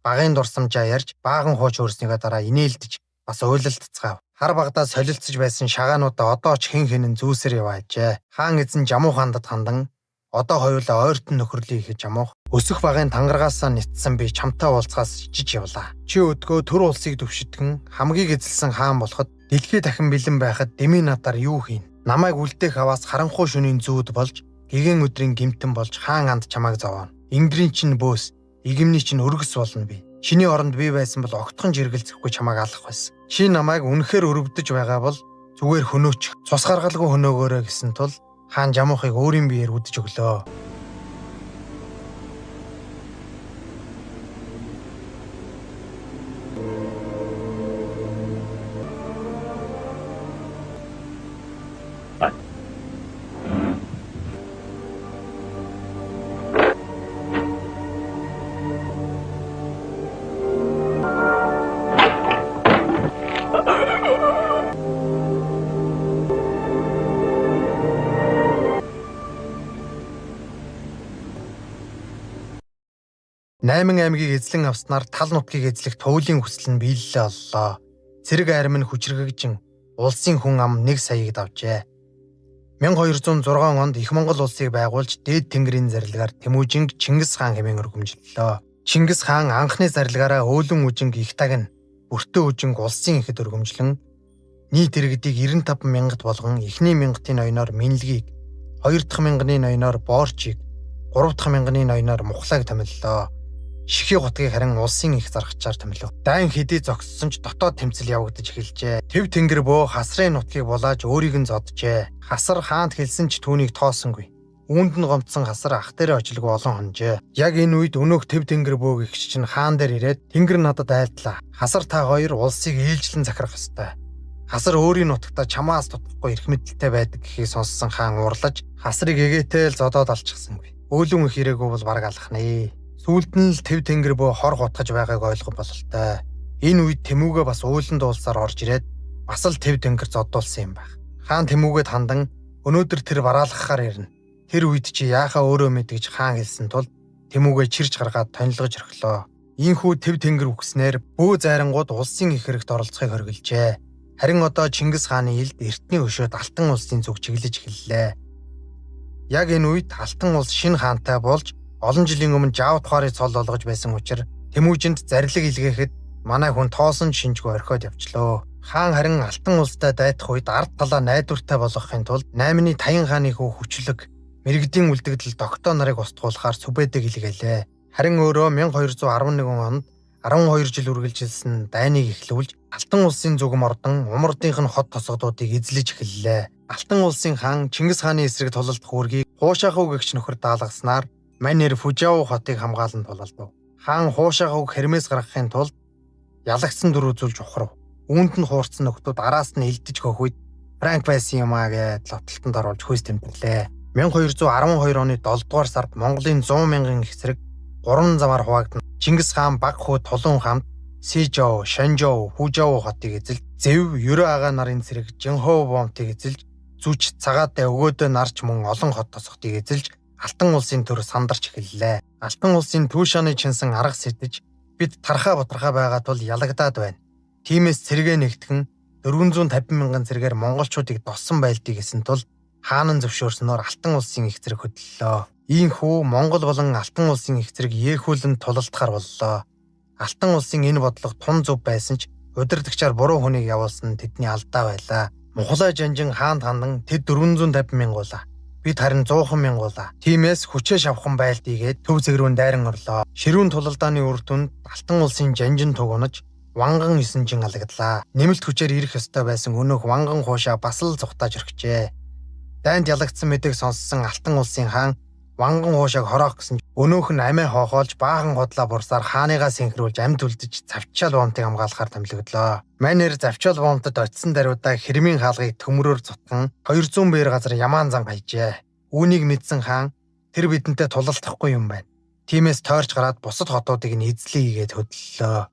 Багын дурсамжаа ярьж баахан хууч өөрснийгээ дараа инээлдэж бас уйлалтцгаав. Хар багадаа солилцож байсан шагаануудаа одоо ч хэн хэнэн зүүсээр яваажээ. Хаан эзэн жамуу хандад хандан одоо хоёулаа ойртон нөхөрлөе гэж жамуух. Өсөх багын тангаргаасаа нэтсэн би чамтай уулзахаас ичиж явлаа. Чи өдгөө төр улсыг төвшөдгөн хамгийн эзэлсэн хаан болоход дэлхий дахин бэлэн байхад дэмий надаар юу хийн? Намайг үлдээх аваас харанхуй шөнийн зүүд болж гэгэн өдрийн гимтэн болж хаан анд чамайг зовооно. Ингрийн чинь бөөс, игэмний чинь өргөс болно би. Чиний оронд би байсан бол огтхон жиргэлзэхгүй чамайг алах байсан. Чи намайг үнэхээр өрөвдөж байгаа бол зүгээр хөнөөч. Цус гаргалгүй хөнөөгөөрэй гэсэн тул хаан жамуухыг өөрийн биеэр үдэж өглөө. Найман аймгийг эзлэн авснаар тал нутгийг эзлэх туулийн хүсэл нь биелэлээ оллоо. Цэрэг арим нь хүчрэгжин улсын хүн ам 1 саяыг давжээ. 1206 онд Их Монгол улсыг байгуулж Дээд Тэнгэрийн зарилгаар Тэмүүжинг Чингис хаан хэмээн өргөмжлөлөө. Чингис хаан анхны зарилгаараа Өөлөн үжинг их тагна, Бүртөө үжинг улсын ихэд өргөмжлөн нийт иргэдийг 95 мянгат болгон эхний мянгатын ноёноор Минлэгийг, 2 дахь мянганы ноёноор Боорчийг, 3 дахь мянганы ноёноор Мухлайг томиллоо. Шихий гутгийг харин улсын их заргачаар томилов. Дайн хэдий зогссон ч дотоод тэмцэл явагдаж эхэлжээ. Тэв тэнгэр бөө хасрын нутгийг булааж өөрийг нь зоджээ. Хасар хаанд хэлсэн ч түүнийг тоосонгүй. Үүнд нь гомдсон хасар ах дээрээ очлог олон хонжээ. Яг энэ үед өнөөх тэв тэнгэр бөө гэгч чинь хаан дээр ирээд тэнгэр надад айлтлаа. Хасар та хоёр улсыг ээлжлэн захирах ёстой. Хасар өөрийн нутагта чамаас тутахгүй эрх мэдэлтэй байдаг гэхийг сонссон хаан уурлаж хасрыг эгээтэй л зодоод алчихсангүй. Өөлөн их ирээгүй бол бараг алхнаа. Сүүлд нь л тэв тэнгэр бөө хор готгож байгааг ойлгох бололтой. Энэ үед Тэмүүгээ бас уйланд уулсаар орж ирээд бас л тэв тэнгэр зоддуулсан юм байх. Хаан Тэмүүгэд хандан өнөөдөр тэр бараалгахаар ирнэ. Тэр үед чи яахаа өөрөө мэдгэж хаан хэлсэн тул Тэмүүгээ чирж гаргаад тонилгож орхилоо. Ийхүү тэв тэнгэр үгснээр бөө зайрангууд улсын их хэрэгт оролцохыг хоригложээ. Харин одоо Чингис хааны илд эртний өшөөд Алтан улсын зүг чиглэж эхэллээ. Яг энэ үед Алтан улс шинэ хаантай болж олон жилийн өмнө Жаавд хаарын цол олгож байсан учраас Тэмүүжинд зарлиг илгээхэд манай хүн тоосон шинжгүй орхиод явчлаа. Хаан харин Алтан улстай дайтах үед ард талаа найдвартай болгохын тулд 8-ны Таян хааны хүү хүчлэг мэрэгдийн үлдэгдэл тогтоо нарыг устгуулахаар Сүбэдэг илгээлээ. Харин өөрөө 1211 онд 12 жил үргэлжилсэн дайныг эхлүүлж Алтан улсын зүгм ордон умардынх нь хот тосгодуудыг эзлэж эхэллээ. Алтан улсын хаан Чингис хааны эсрэг тулалдах үүргийг Хуушаахуу гэгч нөхөр даалгаснаар Манер Фужао хотыг хамгаалан тулалдав. Хаан Хуушаахууг хэрмээс гаргахын тулд ялагцсан дүр үзүүлж ухрав. Үүнд нь хуурцсан нөхдүүд араас нь элдэж хөх үед Франк байсан юм аа гэж лотолтонд оруулж хүйс тэмдэглээ. 1212 оны 7 дугаар сард Монголын 100 мянган их зэрэг 3 замаар хуваагдсан. Чингис хаан баг хүү Тулун хамт Сижоо, Шанжоо, Фужао хотыг эзэлж, Зэв, Ерөө агаа нарын цэрэг Жинхоо бомтыг эзэлж, Зүч, Цагаатай өгөөдөө нарч мөн олон хот тосготыг эзэлж Алтан улсын төр сандарч эхэллээ. Алтан улсын Түүшааны чинсэн арга сэтэж бид тархаа бутархаа байгаа тул ялагдаад байна. Тиймээс цэргээ нэгтгэн 450 мянган цэргээр монголчуудыг доссон байлдыг гэсэн тул хаанан зөвшөөрснөөр Алтан улсын их зэрэг хөдлөлөө. Ийхүү Монгол болон Алтан улсын их зэрэг ээхүүлэн тулалдахаар боллоо. Алтан улсын энэ бодлого тун зөв байсан ч удирдагчаар буруу хүнийг явуулсан нь тэдний алдаа байлаа. Мухлай жанжин хаанд хандан тэд 450 мянгуулаа. Бид харин 100 мянгуулаа. Тиймээс хүчээ шавхан байлдыгээд төв зэгрүүн дайран орлоо. Ширүүн тулалдааны үр дүнд Алтан улсын жанжин туг унаж Ванган 9 жин алагдлаа. Нэмэлт хүчээр ирэх ёстой байсан өнөөх Ванган хуушаа бас л зүхтааж өргөжээ. Дайнд ялагдсан мэдээг сонссон Алтан улсын хаан Ванган хуушааг хороох гэсэн өнөөх нь амиа хоохоолж баахан годлаа бурсаар хааныгаа синхруулж амьд үлдэж завчаал боомтыг хамгаалахаар томилогдлоо. Манер завчаал боомтод очисон даруйдаа хэрмийн хаалгыг төмрөөр цутган 200 бээр газар ямаан зан хайжээ. Үүнийг мэдсэн хаан тэр бидэнтэй тулалдахгүй юм байна. Тиймээс тойрч гараад бусад хотуудыг нь эзлэе гээд хөдлөлөө.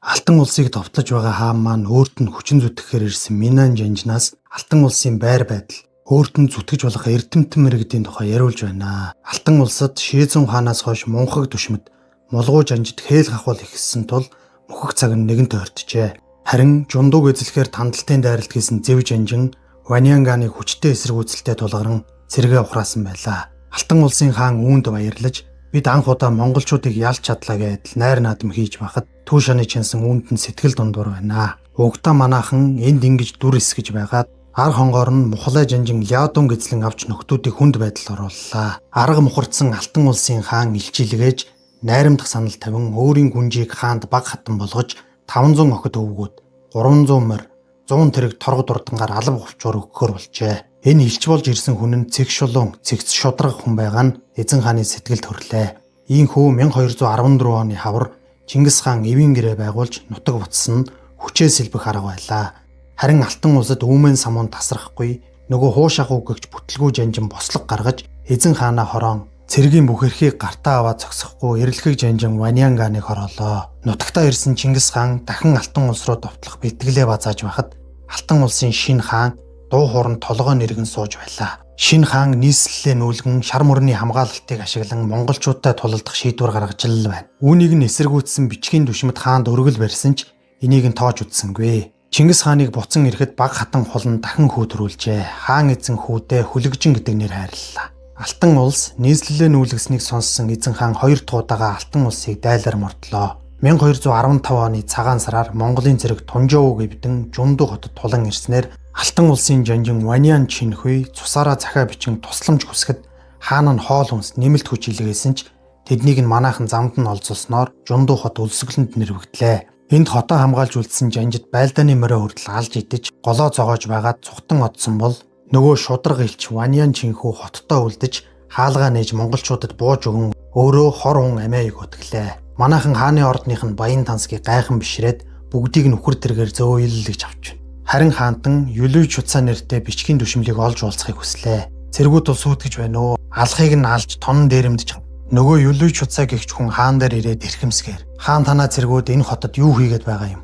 Алтан улсыг товтлож байгаа хаан маань өөрт нь хүчин зүтгэхээр ирсэн Минан жанжнаас Алтан улсын байр байдал, өөрт нь зүтгэж болох эрдэмтэн мэрэгдийн тухай яриулж байна. Алтан улсад Шизун хаанаас хойш мунхаг түшмэд мулгуу жанжид хээл хахвал ихссэн тул мөхөх цаг нь нэгэн тойртжээ. Харин жундууг эзлэхээр тандалтын дайралт хийсэн зэв жанжин Ваньянганы хүчтэй эсэргүүцэлтэй тулгаран цэргээ ухраасан байлаа. Алтан улсын хаан үүнд баярлаж бид анх удаа монголчуудыг ялч чадлаа гэдэл найр наадам хийж байхад Түн шаны чинсэн үүнд нь сэтгэл дундуур байна. Угтаа манаахан энд ингэж дүр эсгэж байгаад ар хонгоор нь Мухлай жанжин Ядун гэзлэн авч нөхдүүдийг хүнд байдалд орууллаа. Арга мухардсан Алтан улсын хаан илчилгээж найрамдах санал тавин өөрийн гүнжийг хаанд баг хатан болгож 500 охид өвгүүд 300 морь 100 тэрэг торгод урдангаар алба хувчуур өгөхөр болжээ. Энэ илч болж ирсэн хүн нь цэг шулуун, цэгц шудраг хүн байгаа нь эзэн хааны сэтгэлд төрлөө. Ийхүү 1214 оны хавар Чингис хаан эвийн гэрээ байгуулж нутаг бутсан хүчээ сэлбэх арга байлаа. Харин Алтан улсад үүмэн самуун тасрахгүй нөгөө хуушах үгэгч бүтлгүү жанжин бослог гаргаж эзэн хаанаа хороон цэргийн бүх эрхийг гартаа аваад зогсохгүй эрэлхэг жанжин Ваньянганыг хороолоо. Нутагтаа ирсэн Чингис хаан дахин Алтан улс руу довтлох бэлтгэлээ базааж байхад Алтан улсын шинэ хаан дуу хооронд толгой нэргэн сууж байлаа. Шинэ хаан нийслэлээ нүүлгэн шар мөрний хамгаалалтыг ашиглан монголчуудтай тулалдах шийдвэр гаргаж л байна. Үүнийг нь эсэргүүцсэн бичгийн түшмэд хаанд өргөл барьсан ч энийг нь тоож үтсэнгүй. Чингис хааныг буцан ирэхэд баг хатан хулан дахин хүү төрүүлжээ. Хаан эзэн хүүдээ Хүлэгжин гэдэг нэр хайрлалаа. Алтан улс нийслэлээ нүүлгэснийг сонссон эзэн хаан 2 дахь удаага Алтан улсыг дайлаар мордлоо. 1215 оны цагаан сараар Монголын цэрэг Тунжоу гэвдэн Жунду хотод тулан ирснээр Алтан улсын жанжин Ваньян Чинхүй цусаараа захаа бичин тусламж хүсгэд хаан нь хоол хүнс нэмэлт хүч илгээсэн ч тэднийг нь манайхан замд нь олзуулсноор Жунду хот өлсгөлөнд нэрвэгдлээ. Энд хотоо хамгаалж үлдсэн жанжид байлдааны морой хүртэл алж идэж голоо зогоож байгаад цухтан одсон бол нөгөө шудраг илч Ваньян Чинхүү хоттоо үлдэж хаалгаа нээж монголчуудад бууж өгөн өөрөө хор хүн амиаг өтглээ. Манайхан хааны ордных нь баян тансгийг гайхан бишрээд бүгдийг нь үхэр тэргээр зөөлөлж авч байна. Харин хаантан Юлүй Чуцаа нэртэй бичгийн түшмлийг олж уулзахыг хүслээ. Цэргүүд бол сүйтгэж байна уу? Алхахыг нь алж тонн дээрэмдэж нөгөө Юлүй Чуцаа гихч хүн хаан дээр ирээд эрхэмсгээр. Хаан танаа цэргүүд энэ хотод юу хийгээд байгаа юм?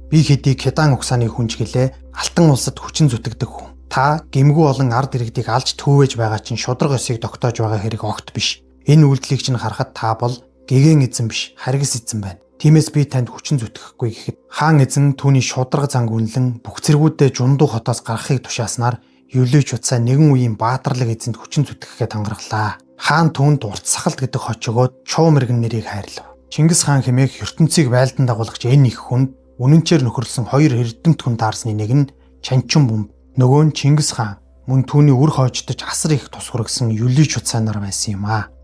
Би хэдий Кедан угсааны хүнч гэлээ Алтан улсад хүчин зүтгэдэг хүн. Та гэмгүү олон ард иргэдийг алж төвөөж байгаа чинь шудраг ёсыг тогтоож байгаа хэрэг огт биш. Энэ үйлдэлийг чинь харахад та бол гэгэн эзэн биш, харгас эзэн байна. Тиймээс би танд хүчин зүтгэхгүй гэхэд хаан эзэн түүний шудраг занг үнэлэн бүх цэргүүдээ Жунду хотоос гарахыг тушааснаар Юлүй Чуцаа нэгэн үеийн баатарлаг эзэнд хүчин зүтгэхэд ангаргалаа. Хаан түүнд урт сахалт гэдэг хоч өгөөд Чуу мэргэн нэрийг хайрлав. Чингис хаан хэмээх ертөнцийг байлдан дагуулгач энэ их хүнд үнэнчээр нөхөрлсөн 2 эрдэмт хүн таарсны нэг нь Чанчин бөмб, нөгөө нь Чингис хаан, мөн түүний үр хойчдож асар их тус хүргэсэн Юлий Чуцаа нар байсан юм аа.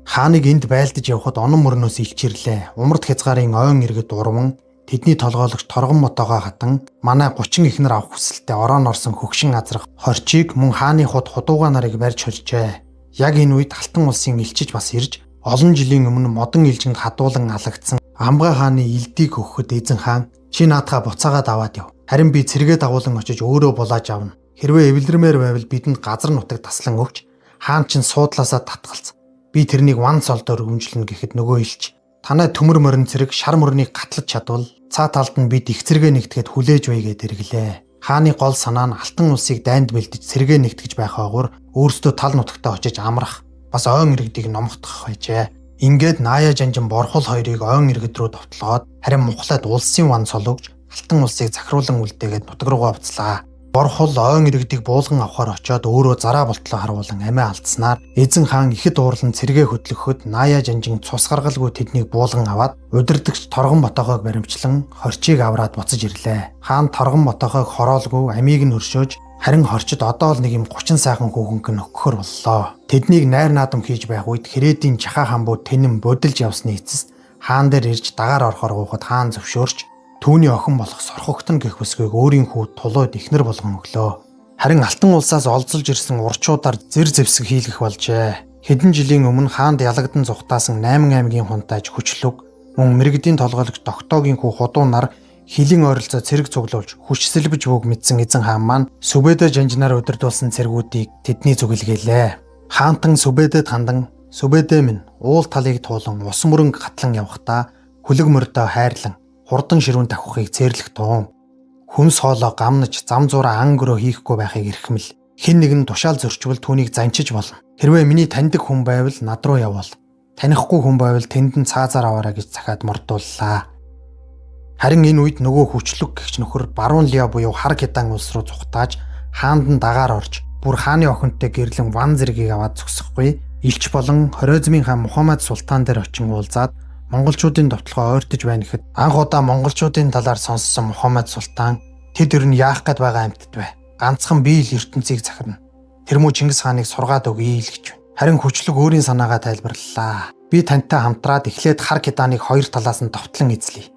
Хааныг энд байлдаж явхад онон мөрнөөс илчирлээ. Умард хязгаарын ойн иргэд урван тэдний толгойлогч торгон мотоогоо хатан манай 30 ихнэр авах хүсэлтэд орон орсон хөгшин азрах хорчийг мөн хааны худ худууга нарыг барьж хоржээ. Яг энэ үед Алтан улсын элчиж бас ирж олон жилийн өмнө модон илжинд хадуулан алагдсан Амгай хааны элдийг өгөхөд эзэн хаан чи наадхаа буцаагаад аваад яв. Харин би цэргээ дагуулan очиж өөрөө булааж авна. Хэрвээ эвлэрмээр байвал бидэнд газар нутаг таслан өгч хаан чинь суудлаасаа татгалц. Би тэрнийг ван солдоор өмжлөнө гэхэд нөгөө илч танай төмөр морин цэрэг шар мөрнийг гатлаж чадвал цаа талд нь бид их цэргээ нэгтгэхэд хүлээж байгээд эргэлээ. Хааны гол санаа нь Алтан улсыг дайнд бэлдэж цэргээ нэгтгэж байх хойгоор өөрсдөө тал нутагтаа очиж амрах, бас ойн иргэдийг номгдох байжээ. Ингээд Ная Жанжин Борхол хоёрыг ойн иргэд рүү довтлоод харин Мухлад улсын ван цолгож Алтан улсыг захируулан үлдээгээд нутаг руугаа уцлаа. Борхол ойн иргэдийг буулган авахар очоод өөрөө зараа болтлоо харуулan амиа алдснаар Эзэн хаан ихэд уурлан цэргээ хөдлөхөд Ная Жанжин цус гаргалгүй тэднийг буулган аваад удирдагч Торгон Ботоогоог баримтлан хорчийг авраад буцаж ирлээ. Хаан Торгон Ботоогоог хороолгүй амийг нь өршөөж харин хорчид одоо л нэг юм 30 сайхан хүүхэнг нь өгөхөр боллоо. Тэднийг найр наадам хийж байх үед Хэрээдийн Жахаа хамбуу тэнэн бодилж явсны эцэст хаан дээр ирж дагаар орохоор гуйхад хаан зөвшөөрч түүний охин болох Сорхогтон гэх бүсгүйг өөрийн хүү Тулууд ихнэр болгон өглөө. Харин Алтан улсаас олзолж ирсэн урчуудаар зэр зэвсэг хийлгэх болжээ. Хэдэн жилийн өмнө хаанд ялагдсан зүхтаасан 8 аймгийн хунтайж Хүчлүг, мөн мэрэгдийн толгойлогч Тогтоогийн хүү Худуу нар хилийн ойролцоо цэрэг цуглуулж хүчсэлбэж бөг мэдсэн Эзэн хаан маань Сүбэдэ Жанжинаар удирдуулсан цэргүүдийг тэдний зүгэлгэлээ. Хаантан Сүбэдэд хандан Сүбэдэ минь уул талыг туулан ус мөрөнгө гатлан явхдаа хүлэг мөрдөө хайрлан хурдан ширүүн давхахыг цээрлэх туун. Хүнс хоолоо гамнаж зам зураа ангөрөө хийхгүй байхыг эрхмэл хэн нэгэн тушаал зөрчвөл түүнийг занчиж болно. Хэрвээ миний таньдаг хүн байвал над руу явуул. Танихгүй хүн байвал тэнд нь цаазаар аваарай гэж захаад мордууллаа. Харин энэ үед нөгөө Хүчлүг гэгч нөхөр Баруун Лиа буюу Хар Кедан улс руу зүхтааж хаанд нь дагаар орж бүр хааны охинтой гэрлэн ван зэргийг аваад зогсохгүй Илч болон Хорезмын хаан Мухаммад султан дээр очин уулзаад монголчуудын довтлогоо ойртож байна гэхэд анх удаа монголчуудын талаар сонссон Мухаммад султан тэд ер нь яах гээд байгаа амьтд вэ? Ганцхан би л ертөнцийг захирна. Тэр муу Чингис хааныг сургаад өгье л гэж. Харин Хүчлүг өөрийн санаагаа тайлбарлалаа. Би тантай хамтраад эхлээд Хар Кеданыг хоёр талаас нь довтлон эзлэе.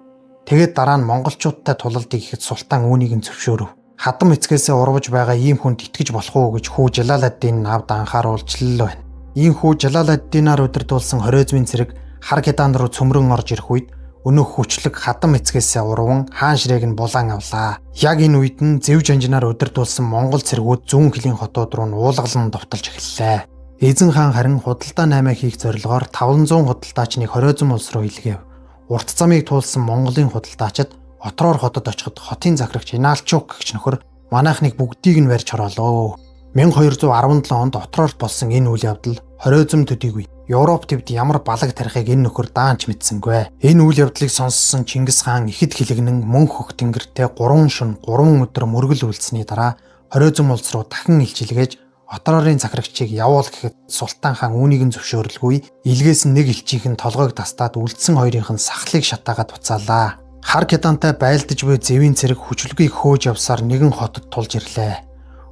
Тэгээд дараа нь монголчуудтай тулалдъя гэхэд султан үүнийг нь зөвшөөрөв. Хадам эцгээсээ урвж байгаа ийм хүнд итгэж болох уу гэж хүү Жалал-ад-Дин навд анхааруулж л байна. Ийм хүү Жалал-ад-Динаар удирдуулсан Хорезмын цэрэг Хар Кедан руу цөмрөн орж ирэх үед өнөөх Хүчлүг хадам эцгээсээ урван хаан ширээг нь булан авлаа. Яг энэ үед нь Зэв Жанжинаар удирдуулсан монгол цэргүүд зүүн хилийн хотууд руу уулгалан довтолж эхэллээ. Эзэн хаан харин худалдаа 8 хийх зорилгоор 500 худалдаачныг Хорезм улс руу илгээв. Урт замыг туулсан Монголын худалдаачид Отроор хотод очиход хотын захирагч Иналчук гэгч нөхөр манайхныг бүгдийг нь барьж хороолоо. 1217 онд Отроорт болсон энэ үйл явдал Хорезм төдийгүй Европ төвд ямар балаг тарихыг энэ нөхөр даанч мэдсэнгүй. Энэ үйл явдлыг сонссон Чингис хаан ихэд хилэгнэн мөн хөх тэнгэртээ 3 шөнө 3 өдөр мөргөл үлдсэний дараа Хорезм улс руу дахин илчилгээж Отроорын захирагчийг явуул гэхэд султан хаан үүнийг нь зөвшөөрөлгүй. Илгээс нэг элчийнх нь толгойг тастаад үлдсэн хоёрынх нь сахлыг шатаагаад буцаалаа. Хар Кедантай байлдаж буй Зэвийн цэрэг Хүчлүгийг хөөж явсаар нэгэн хотод тулж ирлээ.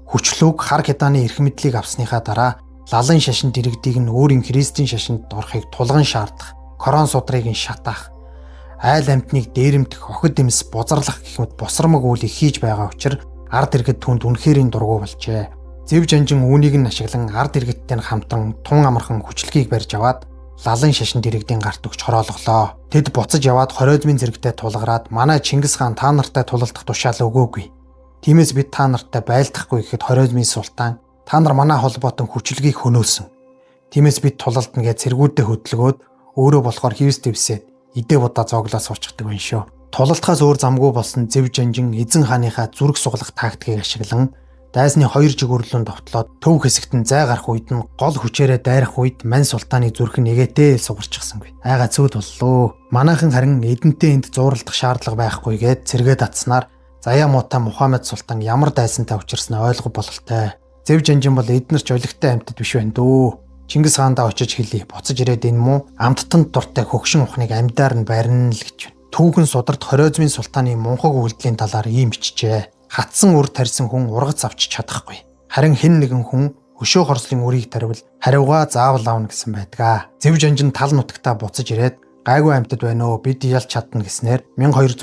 Хүчлүг Хар Кеданы эрх мэдлийг авсныхаа дараа лалын шашинд иргэдийг нь өөрийн христийн шашинд орохыг тулган шаардах, корон судрыг нь шатаах, айл амьтныг дээрэмдэх, охид эмс бузарлах гэх мэт босромог үйлийг хийж байгаа учраас ард иргэд түнд үнэхэрийн дургу болжээ. Зэв Жанжин үүнийг нь ашиглан ард иргэдтэй хамтран тун амархан Хүчлөгийг барьж аваад лалын шашинд иргэдийн гарт өгч хороолголоо. Тэд буцаж яваад Хорезмын зэрэгтэй тулгараад манай Чингис хаан та нартай тулалдах тушаал өгөөгүй. Тиймээс бид та нартай байлдахгүй гэхэд Хорезмын султан та нар манай холбоотон Хүчлөгийг хөнөөсөн. Тиймээс бид тулалдна гэж цэргүүдэд хөдөлгөөд өөрөө болохоор хивс дэвсээд идэ будаа зоглоо суучдаг байна шүү. Тулалдахаас өөр замгүй болсон Зэв Жанжин Эзэн хааныхаа зүрх суглах тактикийг ашиглан дайсны 2 жигүүрлэн довтлоод төв хэсэгт нь зай гарах үед нь гол хүчээрээ дайрах үед мань султаны зүрх нь нэгээтэй сугарчихсангүй. Айга цөөд боллоо. Манайхан харин эдэнтэй энд зууралдах шаардлага байхгүйгээд цэргээ татснаар заяа муутай Мухаммад султан ямар дайсантай учирснаа ойлгох бололтой. Зэв Жанжин бол эднэрч олигтой амьтад биш байна дөө. Чингис хаандаа очиж хэлий. Буцаж ирээд энэ муу амттанд дуртай хөгшин ухныг амьдаар нь барина л гэж. Түүхэн сударт Хорезмын султаны мунхаг үйлдэлийн талаар ийм бичжээ. Хатсан үр тарьсан хүн ургац авчиж чадахгүй. Харин хэн нэгэн хүн өшөө хорслын үрийг тарвал хариугаа заавал аавна гэсэн байдгаа. Зэв Жанжин тал нутагтаа буцаж ирээд гайгүй амьтад байна өө бид ялч чадна гэснээр 1219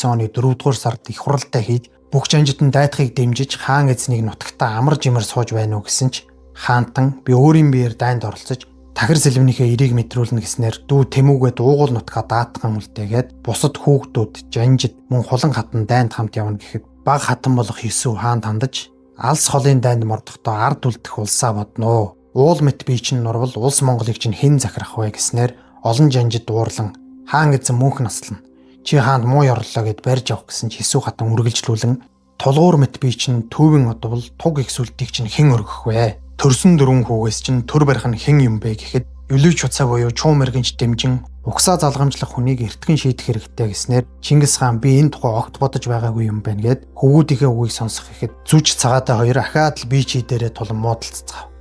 оны 4-р сард их хуралтай хийж бүх жанжидын дайтахыг дэмжиж хаан эзнийг нутагтаа амар жимэр сууж байна уу гэсэн ч хаантан би өөрийн биеэр дайнд оролцож тахир сэлвнийхээ эрийг мэдрүүлнэ гэснээр дүү Тэмүүгээ дуугуул нутгаа даатган үлдээгээд бусад хүүхдүүд жанжид мөн хулан хатан дайнд хамт явна гэхэд баг хатан болох Есүв хаан тандаж алс холын дайнд мордохдоо ард үлдэх улсаа бодноо. Уул мэт бий чинь нурвал улс Монголыг чинь хэн захирах вэ гэснээр олон жанжид дуурлан хаан эзэн мөнх наслана. Чи хаанд муу ёрлоо гэд барьж авах гэсэн чи Есүв хатан үргэлжлүүлэн тулгуур мэт бий чинь төвийн одвол туг их сүлтийг чинь хэн өргөх вэ? Төрсөн дөрвөн хүүгээс чинь төр барих нь хэн юм бэ гэхэд Юлич уцаа буюу чуу мэргэнч дэмжин угсаа залгамжлах хүнийг эртгэн шийдэх хэрэгтэй гэснээр Чингис хаан би энэ тухай огт бодож байгаагүй юм байна гэд хөвгүүдийнхээ үгийг сонсох ихэд зүч цагаатай хоёр ахаад л бие чи дээрээ тулан муудалцгаав.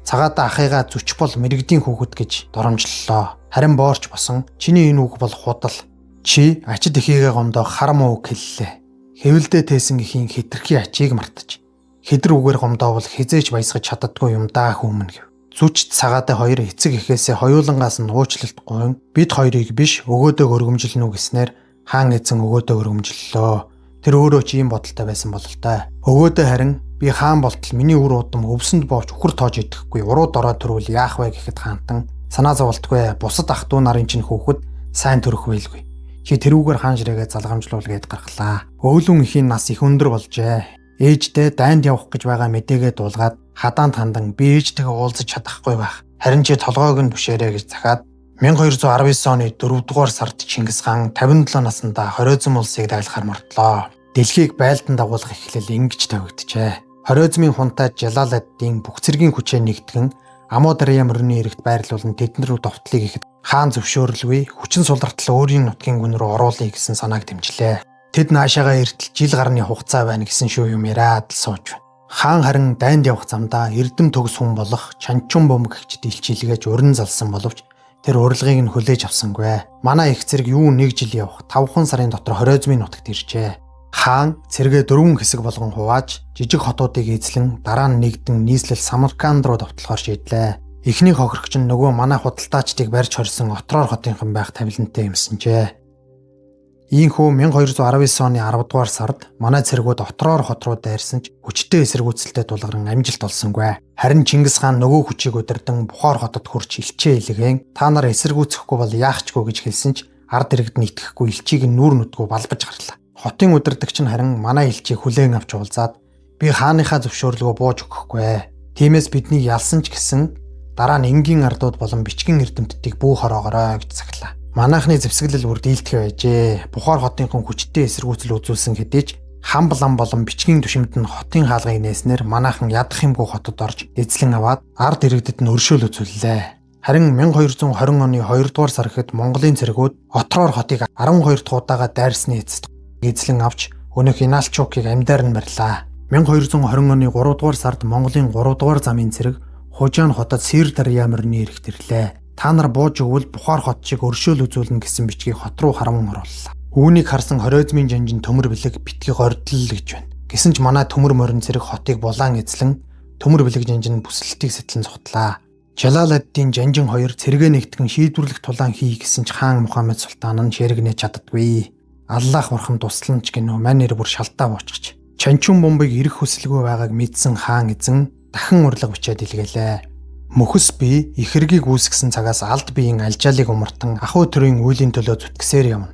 Цагаатай ахыгаа зүч бол мэрэгдийн хүүхэд гэж доромжллоо. Харин боорч босон чиний энэ үг бол худал. Чи ачид ихийгээ гомдоо харам үг хэллээ. Хэвлдээ тээсэн ихийн хитрхи ачийг мартаж. Хэдэр үгээр гомдоовол хизээч баясгаж чаддаггүй юм даа хүмүн гэв. Зүч цагаатай хоёр эцэг эхээсээ хоёулангаас нь уучлалт гуйн бид хоёрыг биш өгөөдөө өргөмжилнө үү гэснээр хаан эзэн өгөөдөө өргөмжллөө. Тэр өөрөө ч ийм бодолтой байсан бол л та. Өгөөдөө харин би хаан болтол миний үр удам өвсөнд боож үхэр тоож идэхгүй уруу дорой төрвөл яах вэ гэхэд хаантан санаа зовлтгүй бусад ах トゥ нарын чинь хүүхэд сайн төрөх байлгүй. Чи тэрүүгээр хаан ширээгээ залгамжлуул гээд гаргалаа. Өөлүн ихийн нас их өндөр болжээ. Ээждээ дайнд явах гэж байгаа мэдээгээ дуулгаад хадаанд хандан би ээжтэйгээ уулзаж чадахгүй байх. Харин чи толгойг нь түшээрэй гэж захаад 1219 оны 4 дугаар сард Чингис хаан 57 наснда Хоройзон улсыг дайлахаар мордлоо. Дэлхийг байлдан дагуулах эхлэл ингэж тавигджээ. Хоройзмын хунтаа Жалал-ад-Дин бүх цэргийн хүчээ нэгтгэн Амударья мөрний эрэгт байрлуулан тэдэн рүү довтлыг ихэд хаан зөвшөөрлгүй хүчин сулралтал өөрийн нутгийн гүн рүү оруулъя гэсэн санааг дэмжлээ. Тэд наашаага эртэл жил гарны хугацаа байна гэсэн шүү юм яриад л сууж байна. Хаан харин дайнд явах замдаа эрдэм төгс хүн болох Чанчун бомб гэгчд илчилгээж уран залсан боловч тэр урилгыг нь хүлээж авсангүй. Манай их зэрэг юу нэг жил явах 5 сарын дотор Хоройзмын нутагт иржээ. Хаан цэргээ 4 хэсэг болгон хувааж жижиг хотуудыг эзлэн дараа нь нэгдэн нийслэл Самарканд руу довтлохоор шийдлээ. Эхний хохирогч нь нөгөө манай худалдаачдыг барьж хорьсон Отроор хотынхан байх тавилантай юмсанжээ. Ийхүү 1219 оны 10 дугаар сард манай цэргүүд Отроор хот руу дайрсан ч хүчтэй эсэргүүцэлтэй тулгарн амжилт олсонгүй. Харин Чингис хаан нөгөө хүчийг удирдан Бухар хотод хурч илчээ илгээн та нар эсэргүүцэхгүй бол яахчгүй гэж хэлсэн ч ард иргэд нь итгэхгүй илчийг нь нүүр нүдгүй балбаж гарлаа. Хотын удирдагч нь харин манай илчийг хүлээн авч уулзаад би хааныхаа зөвшөөрлөгөө бууж өгөхгүй. Тиймээс биднийг ялсан ч гэсэн дараа нь энгийн ардууд болон бичгэн эрдэмтдийг бүү хороогорой гэж цаглаа. Манайхны зэвсэглэл бүр дийлдэхэ байжээ. Бухар хотынхон хүчтэй эсэргүүцэл үзүүлсэн хэдий ч хам балан болон бичгийн түшимд нь хотын хаалгыг нээснээр манайхан ядах юмгүй хотод орж эзлэн аваад ард иргэдэд нь өршөөл үзүүллээ. Харин 1220 оны 2 дугаар сар гэхэд Монголын цэргүүд Отроор хотыг 12 дахь удаага дайрсны эцэст эзлэн авч өнөөх Иналчукийг амьдаар нь барьлаа. 1220 оны 3 дугаар сард Монголын 3 дугаар замын цэрэг Хужаан хотод Сирдарья мөрний эрэгт ирлээ. Та нар бууж өгвөл Бухар хот шиг өршөөл үзүүлнэ гэсэн бичгийг хот руу харамн орууллаа. Үүнийг харсан Хоройзмын жанжин төмөр бэлэг битгий гордол гэж байна. Гэсэн ч манай төмөр морин цэрэг хотыг булаан эзлэн төмөр бэлэг жанжин бүсэлтийг сэтлэн цуглаа. Жалал-ад-Дин жанжин хоёр цэргээ нэгтгэн шийдвэрлэх тулаан хий гэсэн ч хаан Мухаммед султан нь ширэгнэж чаддаггүй. Аллах бурхан туслан ч гинөө мань нэр бүр шалтаа буучгач. Чанчун бомбыг ирэх хүсэлгүй байгааг мэдсэн хаан эзэн дахин урлаг бичээд илгээлээ. Мөхөс бие ихэргийг үүсгэсэн цагаас алд биеийн алжаалыг умартан ахуй төрийн үйлийн төлөө зүтгэсээр явна.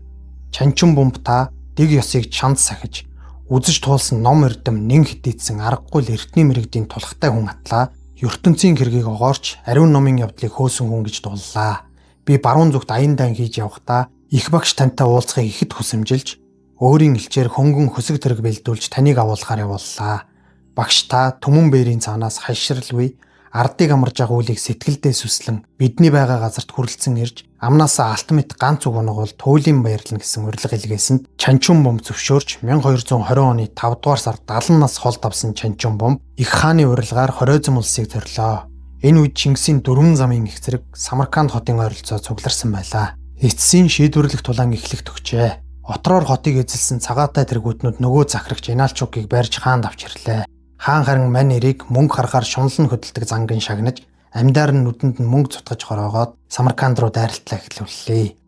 Чанчун бомб та дэг ёсыг чанд сахиж үзэж туулсан ном эрдэм нэн хитээдсэн аргагүй л эртний мэрэгдийн тулхтай хүн атлаа. ертөнцийн хэргийг огоорч ариун номын явдлыг хөөсөн хүн гэж дууллаа. Би баруун зүгт аян дан хийж явахдаа их багш тантай уулзахыг ихэд хүсэмжилж өөрийн элчээр хөнгөн хөсөг тэрэг бэлдүүлж таныг агуулахаар явууллаа. Багш та түмэн бээрийн цаанаас хайшралгүй ардыг амарж байгаа үлийг сэтгэлдээ сүслэн бидний байгаа газарт хүрэлцэн ирж амнаасаа алт мэт ганц үг онгол туйлын баярлна гэсэн урилга илгээсэнд Чанчун бомб зөвшөөрч 1220 оны 5 дугаар сард 70 нас холд авсан Чанчун бомб их хааны урилгаар Хоройзон улсыг төрлөө. Энэ үед Чингисийн 4 замын их зэрэг Самарканд хотын ойролцоо цугларсан байлаа. Эцсийн шийдвэрлэх тулаан эхлэх төгчээ. Отроор хотыг эзэлсэн цагаатай тэргүүднүүд нөгөө захирагч Иналчукийг барьж хаанд авч ирлээ. Хаан харин мань нэрийг мөнгө харахаар шунлан хөдөлдөг зангын шагнаж амьдаар нь нүдэнд нь мөнгө цутгаж хороогоод Самарканд руу дайралтлаа эхлүүллээ.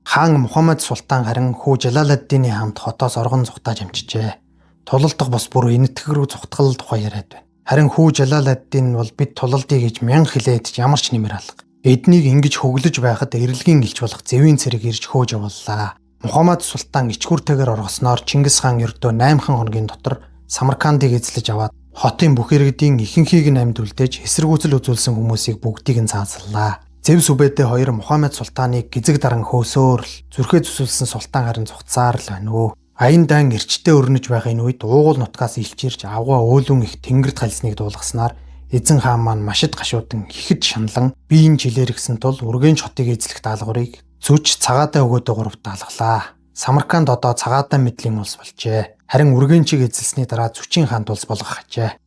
Хаан Мухаммед султан харин хүү Жалал-ад-Дины хамт хотоос оргон зүхтааж амжижээ. Тулалдах бос бүр энэтхэг рүү зүхтгал тухай яриад байна. Харин хүү Жалал-ад-Дин бол бид тулалдъя гэж мянга хэлээд ч ямар ч нэмэр алга. Эднийг ингэж хөглөж байхад эрэлгийн элч болох Зэвийн цэрэг ирж хөөж явууллаа. Мухаммед султан ичгүүртэйгээр оргосноор Чингис хаан ердөө 8 хоногийн дотор Самаркандыг эзлэж аваад хотын бүх иргэдийн ихэнхийг нь амьд үлдээж эсэргүүцэл үзүүлсэн хүмүүсийг бүгдийг нь цаазаллаа. Зэв сүбэдэ хоёр Мухаммед султаныг гизэг даран хөөсөөр л зүрхээ зүсүүлсэн султан харин зүхцаар л байна өө. Аян дан эрчтэй өрнөж байгаа энэ үед уугуул нутгаас илчирч авгаа өөлөн их тэнгэрт халсныг дуулгаснаар Эзэн хаан маань машид гашуудан ихэд шаналан биеийн жилээр гисэн тул үргэнч хотыг эзлэх даалгаврыг зүч цагаатай өгөөдөө гуравт даалгалаа. Самарканд одоо цагаатай мэдлийн улс болжээ. Харин үргэнчийг эзэлсний дараа зүчийн хаанд улс болгох ажээ.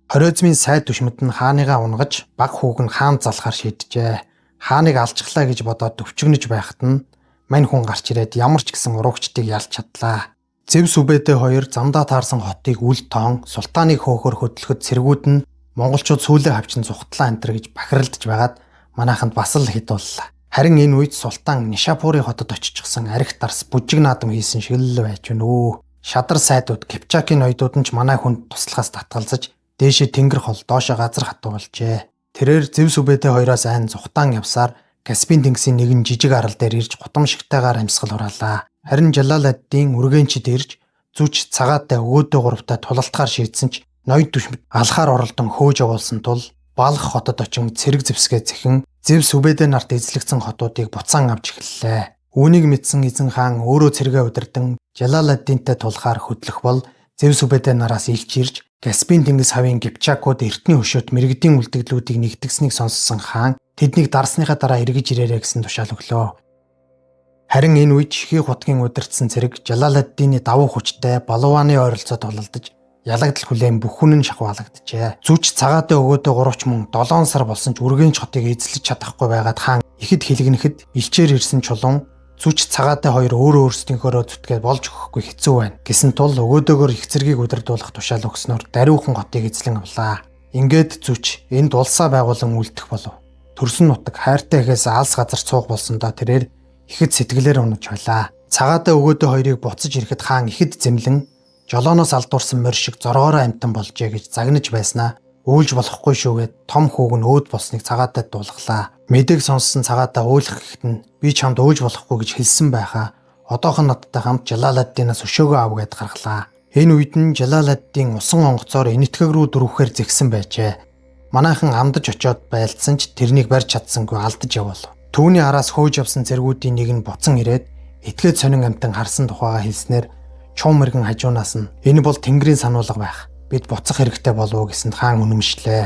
Хорезмын сайд түшмэд нь хааныгаа унгаж баг хүүг нь хаанд залхаар шийджээ. Хааныг алчглаа гэж бодоод өвчгнөж байхад нь мань хүн гарч ирээд ямар ч гэсэн уруугчдыг ялж чадлаа. Зевс Үбэдэ хоёр замдаа таарсан хотыг үл тоон султааны хөөхөр хөдлөхөд цэргүүд нь монголчууд сүүлээ хавчин зүхтлаа антер гэж бахиралдж байгаад манайханд бас л хэд боллоо. Харин энэ үед султан Нишапурын хотод очижсэн арх дарс бүжиг наадам хийсэн шиг л байж гэнэ үү. Шадар сайдууд Кипчакийн ноёдууд нь ч манай хүнд туслахаас татгалзаж дээшээ тэнгэр хол доошоо газар хатуу болжээ. Тэрээр Зевс Үбэдэ хоёроос айн зүхтаан явсаар Каспийн тэнгисийн нэгэн жижиг арал дээр ирж гутамшигтайгаар амьсгал хураалаа. Харин Жалаладдин үргэнчид ирж зүч цагаатай өгөөдөө гуравтай тулалтгаар шийдсэн ч ноёд түшмэд алхаар оролдон хөөж явуулсан тул Балх хотод очин цэрэг зэвсгээ зэхэн Зевс Үбэдэ нарт эзлэгдсэн хотуудыг буцаан авч эхэллээ. Үүнийг мэдсэн эзэн хаан өөрөө цэрэгээ удирдан Жалаладдинтай тулахаар хөдлөх бол Зевс Үбэдэ нараас илж ирж Каспийн тэнгис хавийн Кипчакууд эртний өшөөт мэрэгдийн үлдэгдлүүдийг нэгтгэснийг сонссон хаан тэднийг дарсныхаа дараа эргэж ирээрэй гэсэн тушаал өглөө. Харин энэ үед Чихий хутгийн удирдсан цэрэг Жалаладдины давуу хүчтэй Балуаны ойролцоод тололдож ялагдал хүлээн бүх хүн нь шахваалагджээ. Зүч цагаатай өгөөдөө 3 мөн 7 сар болсон ч үргэнч хотыг эзлэж чадахгүй байгаад хаан ихэд хилэгнэхэд илчээр ирсэн чулуун зүч цагаатай хоёр өөрөө өөрсдийнхөөрөө зүтгээд болж өгөхгүй хэцүү байна гэсэн тул өгөөдөөгөр их зэргийг удирдуулах тушаал өгснөөр даруйхан хотыг эзлэн авлаа. Ингээд зүч энд улсаа байгуулан үлдэх болов. Төрсөн нутаг хайртай ихээс алс газар цууг болсондоо тэрээр ихэд сэтгэлээр унаж байлаа. Цагаатай өгөөдөө хоёрыг буцаж ирэхэд хаан ихэд зэмлэн жолооноос алдуурсан морь шиг зоргоороо амтан болжээ гэж загнаж байснаа өөлж болохгүй шүүгээд том хүүг нь өөд болсныг цагаатайд дуулгалаа. Мэдээг сонссон цагаатай уулах гэхэд нь би чамд өөлж болохгүй гэж хэлсэн байхаа. Одоохон надтай хамт Жалаладдинаас өшөөгөө ав гэд гаргалаа. Энэ үед нь Жалаладдин усан онгоцоор энэтхэг рүү дөрвөхээр зэгсэн байжээ. Манайхан амдаж очиод байлдсан ч тэрнийг барьж чадсангүй алдаж явбал. Түүний араас хөөж явсан цэргүүдийн нэг нь буцан ирээд этгээд сонин амтан харсан тухайга хэлснээр чум мэргэн хажуунаас нь энэ бол тэнгэрийн сануулга байх. Бид буцах хэрэгтэй болов гэсэнд хаан үнэмшлээ.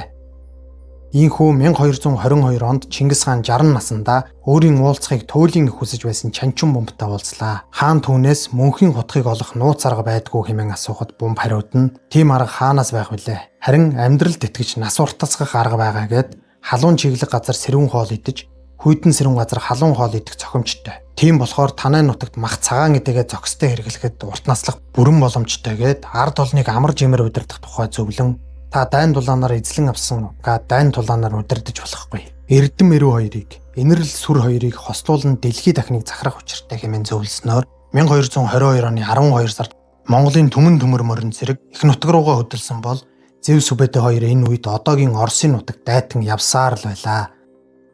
Ийхүү 1222 онд Чингис хаан 60 наснда өөрийн уулзахыг туйлын их хүсэж байсан Чанчун бомбтой уулзлаа. Хаан түүнээс мөнхийн хутгийг олох нууц арга байдгүй хэмээн асуухад бомб хариуд нь тийм арга хаанаас байх вүлээ. Харин амьдралд итгэж нас уртасгах арга байгаа гэд халуун чиглэг газар сэрүүн хоол идэж хүйтэн сэрүүн газар халуун хоол идэх цохимжтой. Тийм болохоор танай нутагт мах цагаан идэгээ зөкстэй хэрэглэхэд урт наслах бүрэн боломжтой гэд ард олныг амар жимээр удирдах тухай зөвлөн та дайн дулаанаар эзлэн авсан га дайн тулаанаар удирдах болохгүй. Эрдэм мэрүү хоёрыг инэрл сүр хоёрыг хослуулан дэлхий дахныг захирах учиртай хэмээн зөвлөснөөр 1222 оны 12 сард Монголын түмэн төмөр морин зэрэг их нутаг руугаа хөдөлсөн бол Зевс Үбэдэ хоёр энэ үед одоогийн Оросын нутаг дайтан явсаар л байлаа.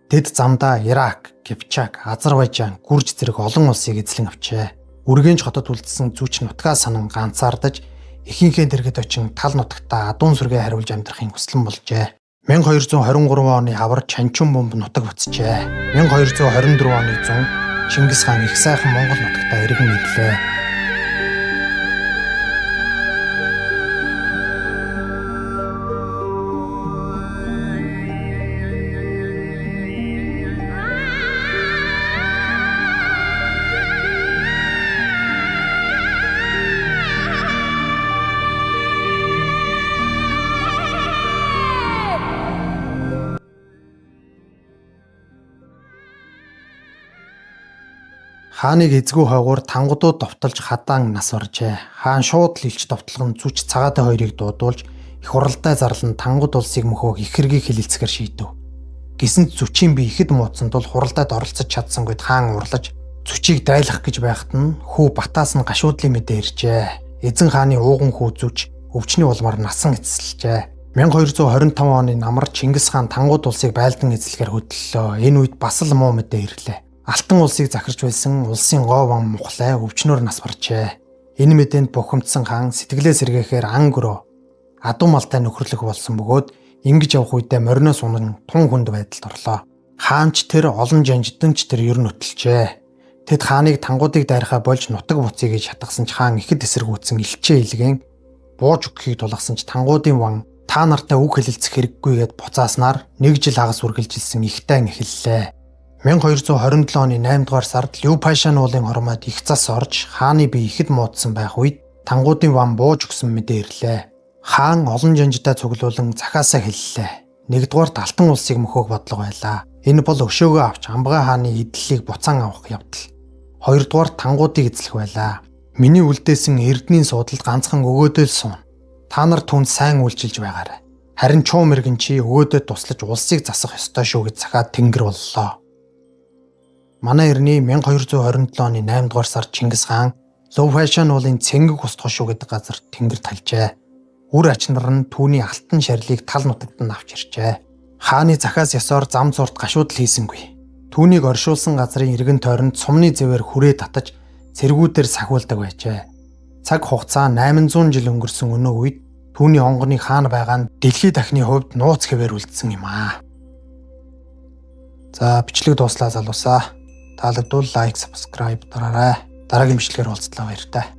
Тэд замдаа Ирак, Кипчак, Азербайжан, Гүрж зэрэг олон улсыг эзлэн авчээ. Үргэнч хотод үлдсэн зүч нутгаа санан ганцаардаж ихийнхээ дэргэд очин тал нутагтаа адуун сүргээ хариулж амьдрахын хүслэн болжээ. 1223 оны хавар Чанчун бомб нутаг буцжээ. 1224 оны зун Чингис хаан их сайхан Монгол нутагтаа иргэн ирлээ. Хааныг эзгүй хойгоор тангуудууд довтолж хадаан нас оржээ. Хаан шууд л илч довтлогон зүч цагаатай хоёрыг дуудуулж их уралдай зарлан тангууд улсыг мөхөөг их хэргийг хилэлцгээр шийдэв. Гисэнд зүчийн би ихэд муудсан тул хуралдайд оролцож чадсангүйд хаан урлаж зүчийг дайлах гэж байхад нь хүү Батаас нь гашуудлын мэдээ иржээ. Эзэн хааны ууган хүү зүч өвчний улмаар насан эцэлжээ. 1225 оны намар Чингис хаан тангууд улсыг байлдан эзлэхээр хөдлөлөө. Энэ үед бас л муу мэдээ ирлээ. Алтан улсыг захирч байсан улсын гоо ван Мухлай өвчнөр нас баржээ. Энэ мэдээнд бухимдсан хаан сэтгэлээ сэргээхээр ан гөрөө адуу малтай нөхөрлөх болсон бөгөөд ингэж явах үедээ мориноос унан тун хүнд байдалд орлоо. Хаанч тэр олон жанжданч тэр ер нь өтөлжээ. Тэд хааныг тангуудыг дайрахаа болж нутаг буцъя гэж шатгасан ч хаан ихэд эсэргүүцсэн илчээ илгээн бууж өгөхийг тулгасан ч тангуудын ван Та нартай үг хэлэлцэх хэрэггүй гэд буцааснаар 1 жил хагас үргэлжилсэн их тайн эхэллээ. 1227 оны 8 дугаар сард Лю Пашан уулын хормойд их цас орж хааны бие ихэд муудсан байх үед тангуудын ван бууж өгсөн мэдээ ирлээ. Хаан олон жанжтай цуглуулан захаасаа хэллээ. 1-р Алтан улсыг мөхөх бодлого байлаа. Энэ бол өшөөгөө авч Амбгай хааны эдлийг буцаан авах явдал. 2-р тангуудыг эзлэх байлаа. Миний үлдээсэн эрдэнийн суудалд ганцхан өгөөдөл суун. Та нар түнд сайн үйлчилж байгаарай. Харин чуу мэргэн чи өгөөдөд туслаж улсыг засах ёстой шүү гэж захаад тэнгэр боллоо. Манай эртний 1227 оны 8 дугаар сард Чингис хаан Лю Пашан уулын цэнгэг ус хошуу гэдэг газар тэнгэр талжээ. Үр ачнар нь түүний алтан шарлыг тал нутагт нь авч иржээ. Хааны захаас ёсоор зам зурт гашуудал хийсэнгүй. Түүнийг оршуулсан газрын иргэн тойронд цумны зэвээр хүрээ татаж цэргүүдээр сахиулдаг байжээ. Цаг хугацаа 800 жил өнгөрсөн өнөө үед түүний онгоны хаан байгаа нь дэлхий дахны хувьд нууц хэвээр үлдсэн юм аа. За бичлэг дууслаа залуусаа. Таалагдвал лайк, subscribe дараарай. Дараагийн бичлэгээр уулзлаа баяртай.